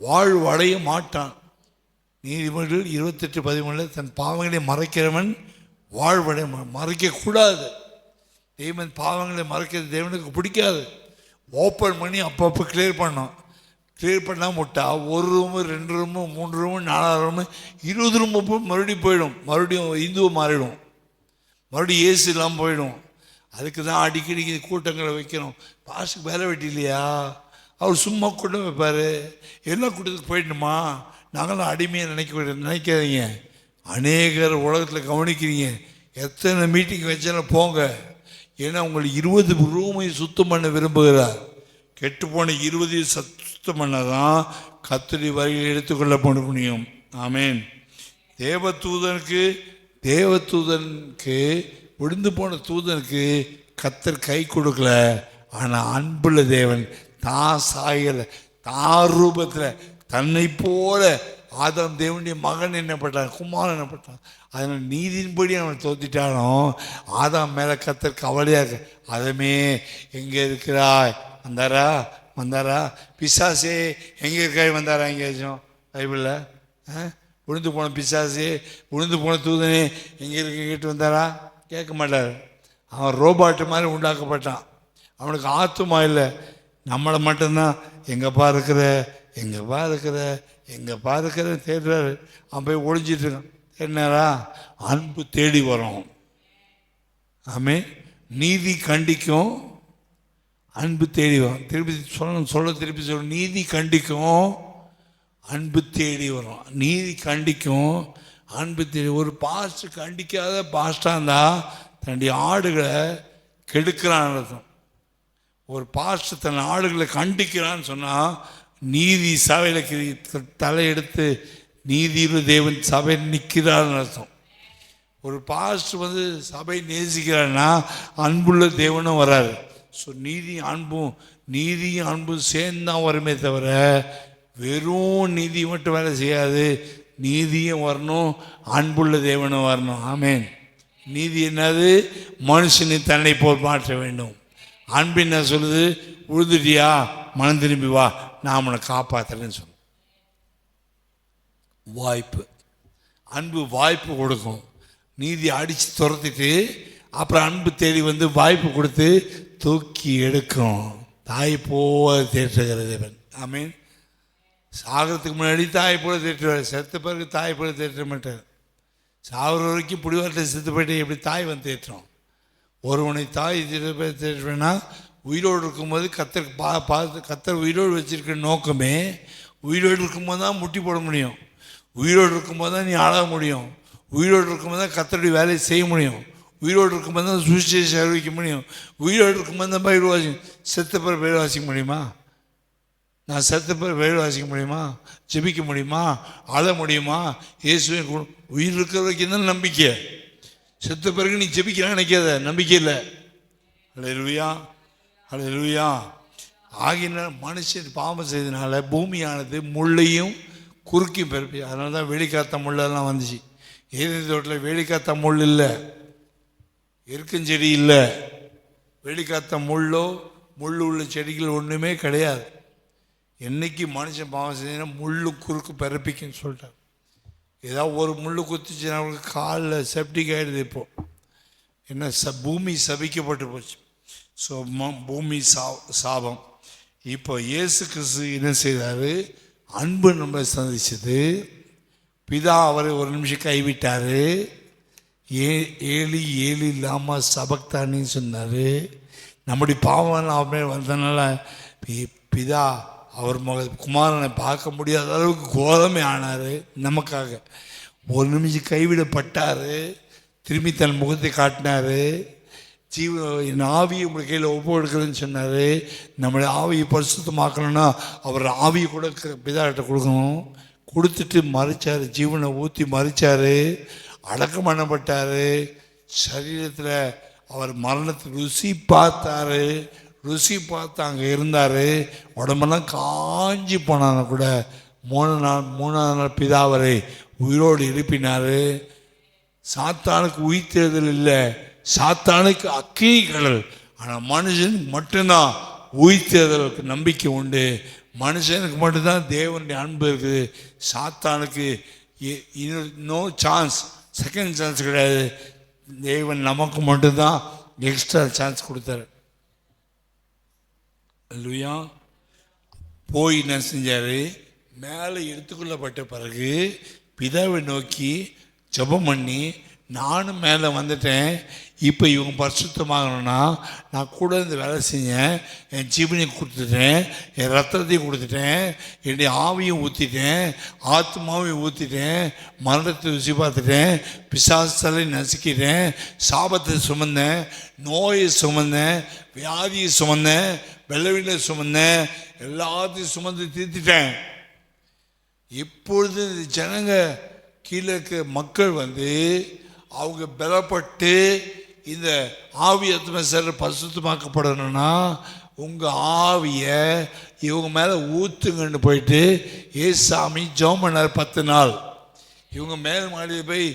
வாழ்வடைய மாட்டான். நீதிமொழிகள் 28:13 தன் பாவங்களை மறைக்கிறவன் வாழ்வடைய மறைக்கக்கூடாது. தேவன் பாவங்களை மறைக்கிறது தேவனுக்கு பிடிக்காது. ஓப்பன் பண்ணி அப்பப்போ கிளியர் பண்ணோம். கிளியர் பண்ணால் முட்டா 1 room 2 room 3 room 4 room 20 room மறுபடியும் போயிடும். மறுபடியும் இந்துவை மாறிடும், மறுபடியும் ஏசு இல்லாமல் போயிடும். அதுக்கு தான் அடிக்கடி கூட்டங்களை வைக்கணும். பாஸ்டுக்கு வேலை வெட்டி இல்லையா? அவர் சும்மா கூட்டம் வைப்பார். எல்லா கூட்டத்துக்கு போயிடணுமா? நாங்களாம் அடிமையாக நினைக்காதீங்க. அநேகர் உலகத்தில் கவனிக்கிறீங்க. எத்தனை மீட்டிங் வச்சாலும் போங்க. ஏன்னா உங்களுக்கு 20 ரூமையும் சுத்தம் பண்ண விரும்புகிறார். கெட்டுப்போன 20 சுத்தம் பண்ணாதான் கர்த்தருடைய வழியில் எடுத்துக்கொள்ள முடியும். ஆமேன். தேவதூதனுக்கு விழுந்து போன தூதனுக்கு கர்த்தர் கை கொடுக்கல. ஆனால் அன்புள்ள தேவன் தான் சாயல தான் ரூபத்தில் தன்னை போல ஆதாம் தேவனுடைய மகன் என்னப்பட்டான், குமாரன் என்னப்பட்டான். அதனால் நீதியின்படி அவன் தோத்திட்டானோ ஆதாம் மேலே கர்த்தர் கவலையாக அதமே எங்கே இருக்கிறாய் வந்தாரா பிசாசே எங்கே இருக்காய் வந்தாரா எங்கேயாச்சும் பைபிளில் விழுந்து போன பிசாசே விழுந்து போன தூதனே எங்கே இருக்க கேட்டு வந்தாரா? கேட்க மாட்டார். அவன் ரோபாட்டு மாதிரி உண்டாக்கப்பட்டான். அவனுக்கு ஆத்துமா இல்லை. நம்மளை மட்டும்தான் எங்கப்பா இருக்கிற தேடுறாரு. அவன் போய் ஒழிஞ்சிட்டு இருக்கான். தேடினாரா? அன்பு தேடி வரும். ஆமே. நீதி கண்டிக்கும், அன்பு தேடி வரும். திருப்பி சொல்ல நீதி கண்டிக்கும், அன்பு தேடி வரும். நீதி கண்டிக்கும், அன்பு தேடி. ஒரு பாஸ்ட் கண்டிக்காத பாஸ்டாக இருந்தால் தன்னுடைய ஆடுகளை கெடுக்கிறான்னு அர்த்தம். ஒரு பாஸ்ட் தன் ஆடுகளை கண்டிக்கிறான்னு சொன்னால் நீதி சபையில் தலையெடுத்து நீதியுள்ள தேவன் சபை நிற்கிறான்னு அர்த்தம். ஒரு பாஸ்ட் சபை நேசிக்கிறான்னா அன்புள்ள தேவனும் வராது. ஸோ நீதியும் அன்பும் சேர்ந்தான் வருமே தவிர வெறும் நீதி மட்டும் வேலை செய்யாது. நீதியும் வரணும், அன்புள்ள தேவனும் வரணும். ஆமேன். நீதி என்னது? மனுஷனை தன்னை போல் மாற்ற வேண்டும். அன்பு என்ன சொல்லுது? உழுதுட்டியா, மனம் திரும்பி வா, நான் உன்னை காப்பாற்றுறேன்னு சொல்லு. வாய்ப்பு. அன்பு வாய்ப்பு கொடுக்கும். நீதி அடித்து துரத்திட்டு அப்புறம் அன்பு தேடி வாய்ப்பு கொடுத்து தூக்கி எடுக்கும். தாய் போல தேற்றுகிற தேவன். ஆமீன். சாகிறதுக்கு முன்னாடி தாய் போல தேற்றுவார், செத்த பிறகு தாய் போல தேற்ற மாட்டார். சாகிற வரைக்கும் புடிவாட்டை செத்து போயிட்டு எப்படி தாய் தேற்றோம்? ஒருவனை தாய் தேற்றுவேன்னா உயிரோடு இருக்கும்போது கத்தர் உயிரோடு வச்சிருக்கிற நோக்கமே உயிரோடு இருக்கும்போது தான் முட்டி போட முடியும். உயிரோடு இருக்கும்போது தான் நீ ஆள முடியும். உயிரோடு இருக்கும்போது தான் கத்தருடைய வேலையை செய்ய முடியும். உயிரோடு இருக்கும்போது தான் சுவிசேஷம் அறிவிக்க முடியும். உயிரோடு இருக்கும்போது தான் பயிர் வாசிக்கும். செத்த பிறகு பயிர் வாசிக்க முடியுமா? நான் செத்த பிறகு பயிர் வாசிக்க முடியுமா? ஜெபிக்க முடியுமா? ஆள முடியுமா? இயேசுவை உயிர் இருக்கிற வரைக்கும் தான் நம்பிக்கை. செத்த பிறகு நீ ஜெபிக்கலாம் நினைக்காத, நம்பிக்கை இல்லை. அல்லேலூயா. ஆகின மனுஷன் பாவம் செய்ததுனால பூமியானது முள்ளையும் குறுக்கியும் பிறப்பி. அதனால தான் வேலிக்காத்த முள்ளெல்லாம் வந்துச்சு. ஏதேன் தோட்டத்தில் வேலிக்காத்த முள் இல்லை, எருக்கஞ்செடி இல்லை. வேலிக்காத்த முள் உள்ள செடிகள் ஒன்றுமே கிடையாது. என்னைக்கு மனுஷன் பாவம் செஞ்சதுன்னா முள்ளு குறுக்கு பிறப்பிக்குன்னு சொல்லிட்டார். ஏதாவது ஒரு முள் குத்துச்சுன்னா அவங்களுக்கு காலில் செப்டிக் ஆகிடுது. இப்போது என்ன பூமி சபிக்கப்பட்டு போச்சு. ஸோ பூமி சாபம். இப்போ இயேசு கிறிஸ்து என்ன செய்தார்? அன்பு நம்மளை சந்திச்சது. பிதா அவரை ஒரு நிமிஷம் கைவிட்டார். ஏலி லாமா சபக்தானின்னு சொன்னார். நம்முடைய பாவம் அவர் வந்ததுனால பிதா அவர் குமாரனை பார்க்க முடியாத அளவுக்கு கோதமை ஆனார் நமக்காக. ஒரு நிமிஷம் கைவிடப்பட்டார். திரும்பி தன் முகத்தை காட்டினார். என் ஆவியை உங்கள் கையில் ஒப்பு எடுக்கிறேன்னு சொன்னார். நம்மளுடைய ஆவியை பரிசுத்தமாக்கணும்னா அவர் ஆவியை கூட பிதாட்ட கொடுக்கணும். கொடுத்துட்டு மறிச்சார், ஜீவனை ஊற்றி மறிச்சார், அடக்கம் பண்ணப்பட்டார். சரீரத்தில் அவர் மரணத்தை ருசி பார்த்து அங்கே இருந்தார். உடம்பெல்லாம் காஞ்சி போனாங்க கூட 3ஆவது நாள் பிதாவரை உயிரோடு எழுப்பினார். சாத்தானுக்கு உயிர்த்தெழுதல் இல்லை, சாத்தானுக்கு அக்கினி கடல். ஆனால் மனுஷனுக்கு மட்டும்தான் உயிர்த்தெழுதலுக்கு நம்பிக்கை உண்டு. மனுஷனுக்கு மட்டும்தான் தேவனுடைய அன்பு இருக்குது. சாத்தானுக்கு நோ சான்ஸ், செகண்ட் சான்ஸ் கிடையாது. தேவன் நமக்கு மட்டும்தான் எக்ஸ்ட்ரா சான்ஸ் கொடுத்தாரு. அல்லேலூயா. போய் என்ன செஞ்சார்? மேலே எடுத்துக்கொள்ளப்பட்ட பிறகு பிதாவை நோக்கி ஜெபம் பண்ணி நானும் மேலே வந்துட்டேன். இப்போ இவங்க பரிசுத்தமாகணும்னா நான் கூட இருந்து வேலை செஞ்சேன். என் ஜீவனையும் கொடுத்துட்டேன், என் ரத்தத்தையும் கொடுத்துட்டேன், என்னுடைய ஆவியும் ஊற்றிட்டேன், ஆத்மாவையும் ஊற்றிட்டேன், மரணத்தை ருசி பார்த்துட்டேன், பிசாசலை நசுக்கிட்டேன், சாபத்தை சுமந்தேன், நோயை சுமந்தேன், வியாதியை சுமந்தேன், வெள்ளவினை சுமந்தேன், எல்லாத்தையும் சுமந்து தீர்த்துட்டேன். இப்பொழுது ஜனங்க கீழே இருக்க மக்கள் அவங்க பலப்பட்டு இந்த ஆவி ஆத்மா சரீர பரிசுத்தமாக்கப்படணும்னா உங்கள் ஆவியை இவங்க மேலே ஊற்றுங்கன்னு போயிட்டு ஏசாமி ஜெபம் பண்ணார் 10 நாள். இவங்க மேல் மாடியில் போய்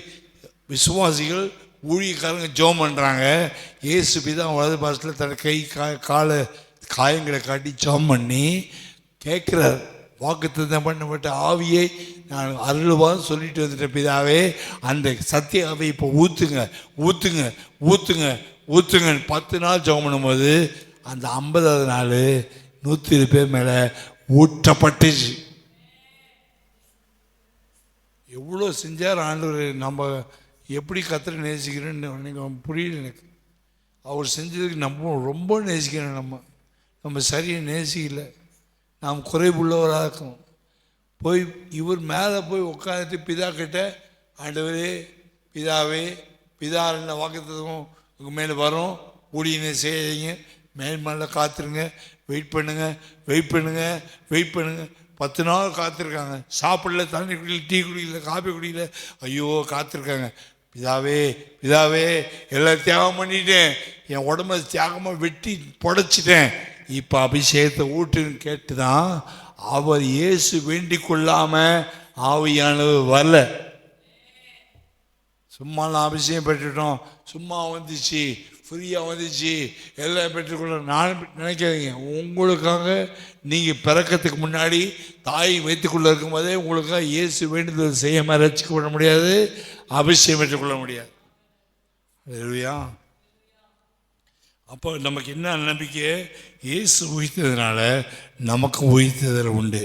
விசுவாசிகள் ஊழியக்காரங்க ஜெபம் பண்ணுறாங்க. இயேசு பிதா வலது பாசத்தில் தன் கை காலை காயங்களை காட்டி ஜெபம் பண்ணி கேட்குறார், வாக்குத்தத்தம் பண்ணப்பட்ட ஆவியை நான் அருள்வான்னு சொல்லிட்டு வந்துட்டேன் பிதாவே, அந்த சத்திய ஆவியை இப்போ ஊற்றுங்க ஊற்றுங்க ஊற்றுங்க ஊற்றுங்கன்னு 10 நாள் ஜெபம் பண்ணும்போது அந்த 50வது நாள் 120 பேர் மேலே ஊற்றப்பட்டுச்சு. எவ்வளோ செஞ்சார் ஆண்டவர். நம்ம எப்படி கர்த்தரை நேசிக்கிறேன்னு எனக்கு புரியல. எனக்கு அவர் செஞ்சதுக்கு நம்ம ரொம்ப நேசிக்கிறேன். நம்ம சரியாக நேசிக்கல, நாம் குறைவுள்ளவராக இருக்கணும். போய் இவர் மேலே போய் உட்காந்துட்டு பிதா கிட்ட, ஆண்டவரே பிதாவே, பிதா என்ன வாக்குத்தத்தம் உங்கள் மேலே வரும், ஊழியனை செய்யுங்க, மேலே காத்துருங்க, வெயிட் பண்ணுங்க வெயிட் பண்ணுங்க வெயிட் பண்ணுங்க. 10 நாள் காத்திருக்காங்க. சாப்பிடல, தண்ணி குடிக்கல, டீ குடிக்கல, காபி குடிக்கல, ஐயோ காத்திருக்காங்க. பிதாவே பிதாவே எல்லாம் தியாகம் பண்ணிட்டேன், என் உடம்பை தியாகமாக வெட்டி புடைச்சிட்டேன், இப்போ அபிஷேகத்தை ஊட்டுன்னு கேட்டு தான் அவர் இயேசு வேண்டிக் கொள்ளாம ஆவியானவர் வரல. சும்மா நான் அபிஷேகம் பெற்றுட்டோம், சும்மா வந்துச்சு, ஃப்ரீயாக வந்துச்சு, எல்லாம் பெற்றுக்கொள்ள நான் நினைக்காதீங்க. உங்களுக்காக நீங்கள் பிறக்கிறதுக்கு முன்னாடி தாய் வைத்துக்குள்ளே இருக்கும்போதே உங்களுக்காக இயேசு வேண்டுதல் செய்யாமல் ரசிக்கப்பட முடியாது, அபிஷேகம் பெற்றுக்கொள்ள முடியாது. இல்லையா? அப்போ நமக்கு என்ன நம்பிக்கை? இயேசு உயிர்த்ததுனால நமக்கு உயிர்த்ததில் உண்டு.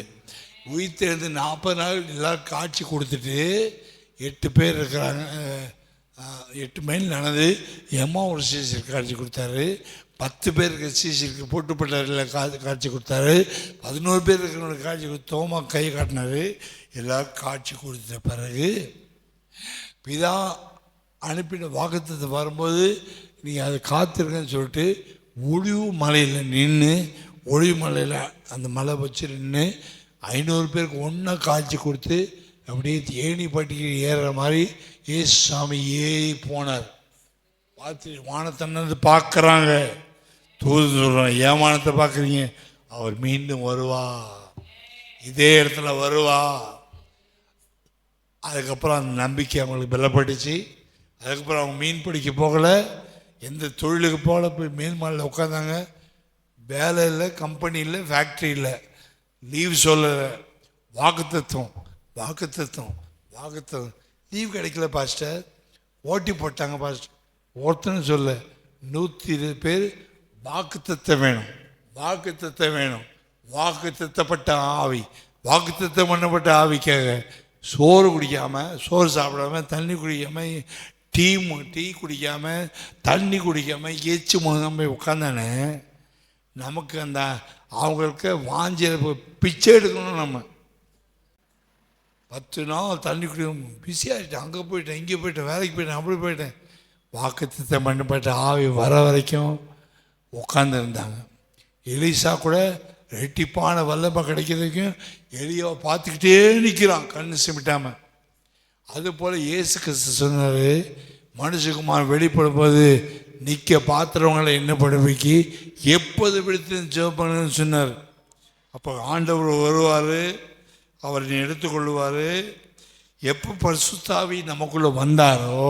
உயிர்த்தெழுந்து 40 நாள் எல்லோரும் காட்சி கொடுத்துட்டு 8 பேர் இருக்கிறாங்க. 8 மைல் நடந்து எம்மா ஒரு சீசருக்கு காட்சி கொடுத்தாரு. 10 பேருக்கு சீசருக்கு போட்டுப்பட்டாரில் காட்சி கொடுத்தாரு. 11 பேர் இருக்கிறவங்களுக்கு காட்சி கொடுத்து தோமா கை காட்டினார். எல்லோரும் காட்சி கொடுத்த பிறகு பிதா அனுப்பின வாக்குத்தத்தை வரும்போது நீங்கள் அதை காத்திருக்கன்னு சொல்லிட்டு ஒளிவு மலையில் நின்று, ஒளிவு மலையில் அந்த மலை வச்சு நின்று 500 பேருக்கு ஒன்றா காட்சி கொடுத்து அப்படியே ஏணி பட்டிக்கு ஏறுற மாதிரி ஏசு சாமி ஏறி போனார். பார்த்து வானத்தன்னது பார்க்குறாங்க. தூது சொல்கிறோம், ஏமானத்தை பார்க்குறீங்க, அவர் மீண்டும் வருவா, இதே இடத்துல வருவா. அதுக்கப்புறம் அந்த நம்பிக்கை அவங்களுக்கு பலப்பட்டுச்சு. அதுக்கப்புறம் அவங்க மீன் பிடிக்க போகலை, எந்த தொழிலுக்கு போகல, போய் மீன் மாலில் உட்காந்தாங்க. வேலை இல்லை, கம்பெனி இல்லை, ஃபேக்ட்ரி இல்லை, லீவ் சொல்லலை. வாக்குத்தத்தம் வாக்குத்தத்தம் வாக்குத்தத்தம் லீவ் கிடைக்கல பாஸ்டர், ஓட்டி போட்டாங்க பாஸ்டர். ஒருத்தன்னு சொல்ல 120 பேர் வாக்குத்தத்தம் வேணும், வாக்குத்தத்தம் வேணும், வாக்குத்தத்தப்பட்ட ஆவி, வாக்குத்தத்தம் பண்ணப்பட்ட ஆவிக்காக சோறு குடிக்காமல், சோறு சாப்பிடாமல், தண்ணி குடிக்காமல், டீ குடிக்காமல், தண்ணி குடிக்காமல், எச்சு முழுங்காமல் உட்காந்தானே நமக்கு அந்த அவங்களுக்கு வாஞ்சியில் பிச்சை எடுக்கணும். நம்ம 10 நாள் தண்ணி குடிக்கும் பிஸியாகிட்டேன், அங்கே போயிட்டேன், இங்கே போயிட்டேன், வேலைக்கு போயிட்டேன், அப்படி போயிட்டேன். வாக்குத்தத்தம் பண்ணப்பட்ட ஆவி வர வரைக்கும் உட்காந்துருந்தாங்க. எலிசா கூட ரெட்டிப்பான வல்லமை கிடைக்கிறதுக்கும் எலியாவை பார்த்துக்கிட்டே நிற்கிறான், கண்ணு சிமிட்டாமல். அதுபோல் இயேசு கிறிஸ்து சொன்னார், மனுஷகுமார் வெளிப்படும் போது நிற்க பாத்திரவங்களை என்ன படுமைக்கு எப்போது பிடித்து ஜெபம் பண்ணுன்னு சொன்னார். அப்போ ஆண்டவர் வருவார், அவர் எடுத்துக்கொள்வார். எப்போ பரிசுத்தாவி நமக்குள்ளே வந்தாரோ,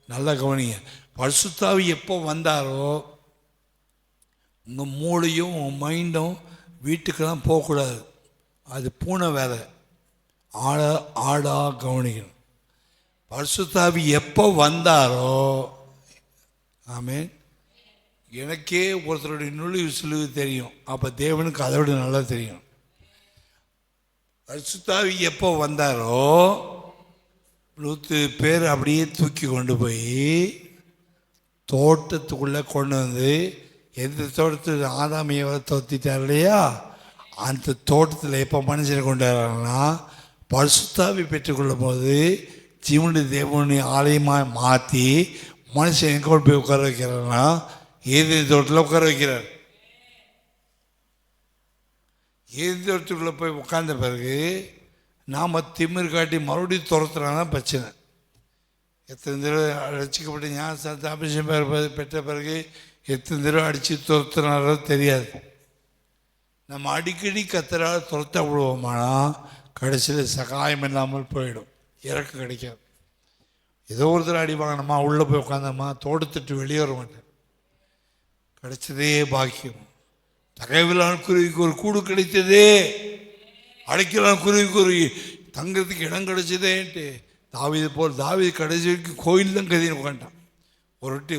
நல்லா கவனிங்க, பரிசுத்தாவி எப்போ வந்தாரோ உங்கள் மூளையும் உங்கள் மைண்டும் வீட்டுக்கெல்லாம் போகக்கூடாது, அது பூனை வேலை. ஆடாக கவனிக்கணும். பரிசுத்தாவி எப்போ வந்தாரோ, ஆமென். எனக்கே ஒருத்தருடைய நுழைவு சுழிவு தெரியும், அப்போ தேவனுக்கு அதை விட நல்லா தெரியும். பரிசுத்தாவி எப்போ வந்தாரோ 100 பேர் அப்படியே தூக்கி கொண்டு போய் தோட்டத்துக்குள்ளே கொண்டு வந்து, எந்த தோட்டத்தில் ஆதாமியை தோத்திட்டார் இல்லையா, அந்த தோட்டத்தில் எப்போ மனுஷனை கொண்டு வர்றாங்கன்னா பரிசுத்தாவி பெற்றுக்கொள்ளும் போது ஜீவனுடைய தேவனுடைய ஆலயமாக மாற்றி மனுஷன் எங்கே கொண்டு போய் உட்கார வைக்கிறான்னா ஏதேன் தோட்டத்தில் உட்கார வைக்கிறார். ஏதேன் தோட்டத்துக்குள்ளே போய் உட்கார்ந்த பிறகு நாம் திமிர் காட்டி மறுபடியும் துரத்துறாங்க பிரச்சனை. எத்தனை தடவை ரசிக்கப்பட்ட ஞானஸ்தானத்தை அபிஷேகம் பெற்ற பிறகு எத்தனை தடவை அடித்து துரத்துனாரோ தெரியாது. நம்ம அடிக்கடி கத்தரால் துரத்த விடுவோமானா கடைசியில் சகாயம் இல்லாமல் போயிடும், இறக்கம் கிடைக்காது. ஏதோ ஒருத்தர் அடி வாங்கினோமா, உள்ளே போய் உட்காந்தோமா, தோட்டத்திட்டு வெளியே வர மாட்டேன், கிடைச்சதே பாக்கியம். தகைவிலான குருவிக்கு ஒரு கூடு கிடைத்ததே, அடைக்கலான குருவிக்கு ஒரு தங்கிறதுக்கு இடம் கிடைச்சதேன்ட்டு தாவீது போல் தாவீது கடைசி வரைக்கும் கோயில் தான் கதின்னு உட்காண்டான்.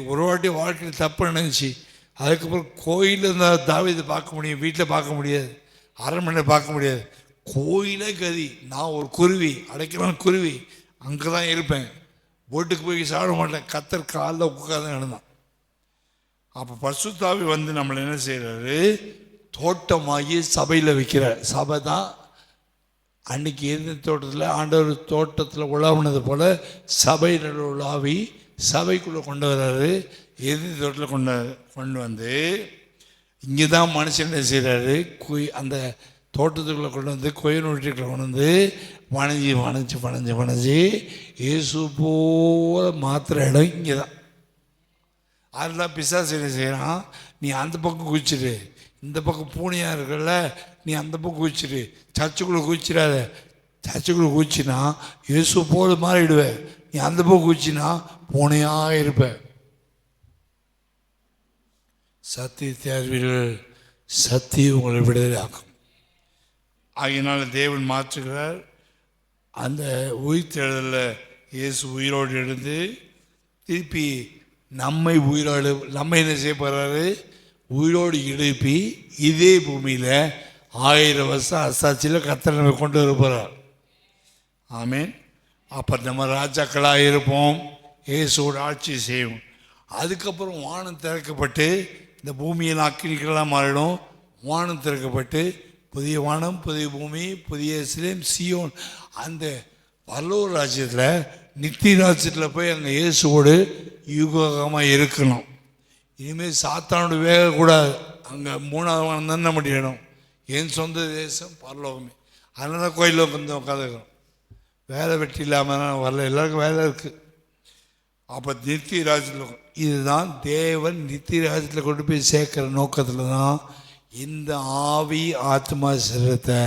ஒரு வாட்டி வாழ்க்கையில் தப்பு நினைச்சு அதுக்கப்புறம் கோயிலில் இருந்தால் தாவீது பார்க்க முடியும், வீட்டில் பார்க்க முடியாது, அரண்மனை பார்க்க முடியாது, கோயிலே கதி. நான் ஒரு குருவி, அடைக்கலான குருவி, அங்கே தான் இருப்பேன், வீட்டுக்கு போய் சாப்பிட மாட்டேன், கத்தர் காலில் உட்காந்து நடந்தான். அப்போ பரிசுத்தாவி வந்து நம்மளை என்ன செய்கிறாரு, தோட்டமாகி சபையில் வைக்கிறார். சபை தான் அன்னைக்கு எந்த தோட்டத்தில் ஆண்டவர் தோட்டத்தில் உலாவினது போல் சபையில் உலாவி சபைக்குள்ளே கொண்டு வர்றாரு. எந்த தோட்டத்தில் கொண்டு வந்து இங்கே தான் மனுஷன் என்ன செய்கிறாரு, அந்த தோட்டத்துக்குள்ளே கொண்டு வந்து கோயில் வீட்டுக்குள்ளே கொண்டு வந்து வணைஞ்சி இயேசு போல மாத்திர இடம் இங்கே தான். அதெல்லாம் பிசாசு என்ன செய்கிறான், நீ அந்த பக்கம் குதிச்சிடு, இந்த பக்கம் பூனையாக இருக்கல, நீ அந்த பக்கம் குதிச்சிடு, சர்ச்சுக்குள்ளே குதிச்சிடாத, சர்ச்சுக்குள்ளே குதிச்சின்னா இயேசு போல மாறிடுவேன், நீ அந்த பக்கம் குதிச்சின்னா பூனையாக இருப்ப. சத்தியத்தை அறிவீர்கள், சத்தியம் உங்களை விடுதலை ஆக்கும். ஆகியனால தேவன் மாற்றுகிறார். அந்த உயிர்த்தெழுதலில் இயேசு உயிரோடு எழுந்து திருப்பி நம்மை உயிரோடு என்ன செய்ய போகிறாரு, உயிரோடு எழுப்பி இதே பூமியில் 1000 வருஷம் அசாட்சியில் கர்த்தர் நம்ம கொண்டு வர போகிறார். ஆமேன். அப்போ நம்ம ராஜாக்களாக இருப்போம், இயேசுவோட ஆட்சி செய்வோம். அதுக்கப்புறம் வானம் திறக்கப்பட்டு இந்த பூமியில் அக்கினிகளாக மாறிடும். வானம் திறக்கப்பட்டு புதிய வானம், புதிய பூமி, புதிய எருசலேம், சீயோன், அந்த பரலோக ராஜ்யத்தில் நித்திய ராஜ்யத்தில் போய் அங்கே இயேசுவோடு யுகமாக இருக்கணும். இனிமேல் சாத்தானோடு வேகக்கூடாது. அங்கே 3வது வானம் தான் நம்ம இடம். என் சொந்த தேசம் பரலோகமே. அதனால தான் கோயிலில் வந்து உட்காந்துக்கிறோம். வேலை வெட்டி இல்லாமல் வரல, எல்லாருக்கும் வேலை இருக்குது. அப்போ நித்திய ராஜ்யத்தில் இதுதான் தேவன் நித்திய ராஜ்யத்தில் கொண்டு போய் சேர்க்குற நோக்கத்தில் தான் இந்த ஆவி ஆத்மா சரீரத்தை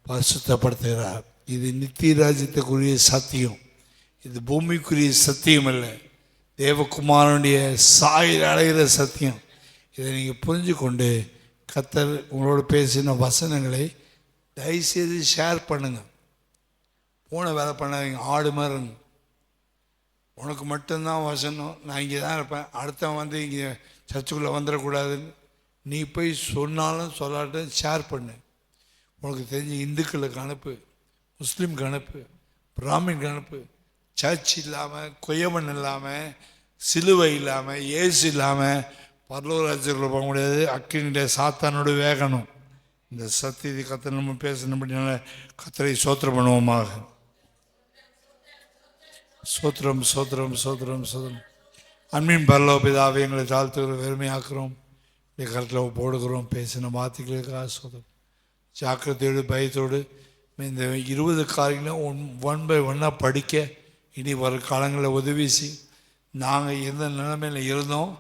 பரிசுத்தப்படுத்துகிறார். இது நித்திய ராஜ்யத்துக்குரிய சத்தியம், இது பூமிக்குரிய சத்தியம் இல்லை, தேவகுமாரனுடைய சாயல் அடைகிற சத்தியம். இதை நீங்கள் புரிஞ்சு கொண்டு கர்த்தர் உங்களோட பேசின வசனங்களை தயவுசெய்து ஷேர் பண்ணுங்கள். போன வேலை பண்ணாதீங்க, ஆடு மாதிரி இருங்க. உனக்கு மட்டும்தான் வசனம், நான் இங்கே தான் இருப்பேன், அடுத்தவன் வந்து இங்கே சர்ச்சுக்குள்ளே வந்துடக்கூடாதுன்னு நீ போய் சொன்னாலும் சொல்லாட்டும் ஷேர் பண்ணு. உனக்கு தெரிஞ்ச இந்துக்களுக்கு அனுப்பு, முஸ்லீம்க்கு அனுப்பு, பிராமின்க்கு அனுப்பு. சர்ச் இல்லாமல், கொய்யமன் இல்லாமல், சிலுவை இல்லாமல், ஏசு இல்லாமல் பரலோக ராஜ்யத்துக்குள்ள போக முடியாது. அக்கினிடைய சாத்தானோடு வேகணும். இந்த சத்தியத்தை கத்தர் நம்ம பேசணும்படினால கத்தரை சோத்திரம் பண்ணுவோமாக. சோத்திரம் சோத்திரம் சோத்திரம் சோத்திரம். அன்பின் பரலோக பிதாவை எங்களை தாழ்த்துக்கிறோம், வெறுமையாக்குறோம், கருத்தில் போடுகிறோம். பேசின வார்த்தைகளுக்காக சோதரம். ஜாக்கிரதையோடு பயத்தோடு இந்த 20 காரியங்களும் 1 by 1 படிக்க இனி வரும் காலங்களில் உதவி செய். நாங்கள் எந்த நிலைமையில் இருந்தோம்,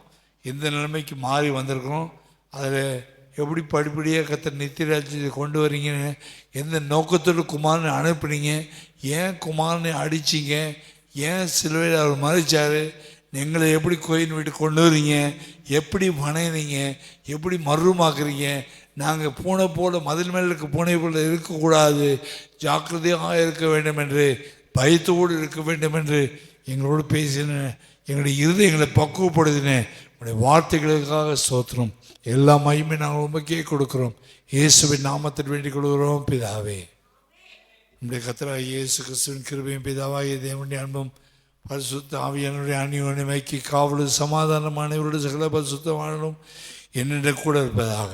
எந்த நிலைமைக்கு மாறி வந்திருக்கிறோம், அதில் எப்படி படிப்படியாக கர்த்தர் நித்தியராஜ்யத்தை கொண்டு வரீங்கன்னு, எந்த நோக்கத்தோடு குமாரனை அனுப்புனீங்க, ஏன் குமாரனை அடிச்சிங்க, ஏன் சிலுவையில் அவர் மறிச்சார், எங்களை எப்படி கோயில் வீட்டு கொண்டு வரீங்க, எப்படி வணையிறீங்க, எப்படி மர்றூமாக்குறீங்க. நாங்கள் பூனை போல மதில் மேல் இருக்க பூனை போல இருக்கக்கூடாது, ஜாக்கிரதையாக இருக்க வேண்டும் என்று, பயத்தோடு இருக்க வேண்டும் என்று எங்களோடு பேசின, எங்களுடைய இருதயங்களை பக்குவப்படுத்தின உங்களுடைய வார்த்தைகளுக்காக ஸ்தோத்திரம். எல்லா மகிமையும் நாங்கள் உமக்கே கொடுக்குறோம். இயேசுவின் நாமத்தில் வேண்டிக் கொள்கிறோம் பிதாவே. நம்முடைய கர்த்தராகிய இயேசு கிறிஸ்துவின் கிருபையும் பிதாவாகிய தேவனுடைய அன்பும் பரிசுத்த ஆவியானவருடைய அந்நியோன்யமைக்கு காவலும் சமாதானமானவருடைய சகல பரிசுத்தவானும் என்னிடம் கூட இருப்பதாக.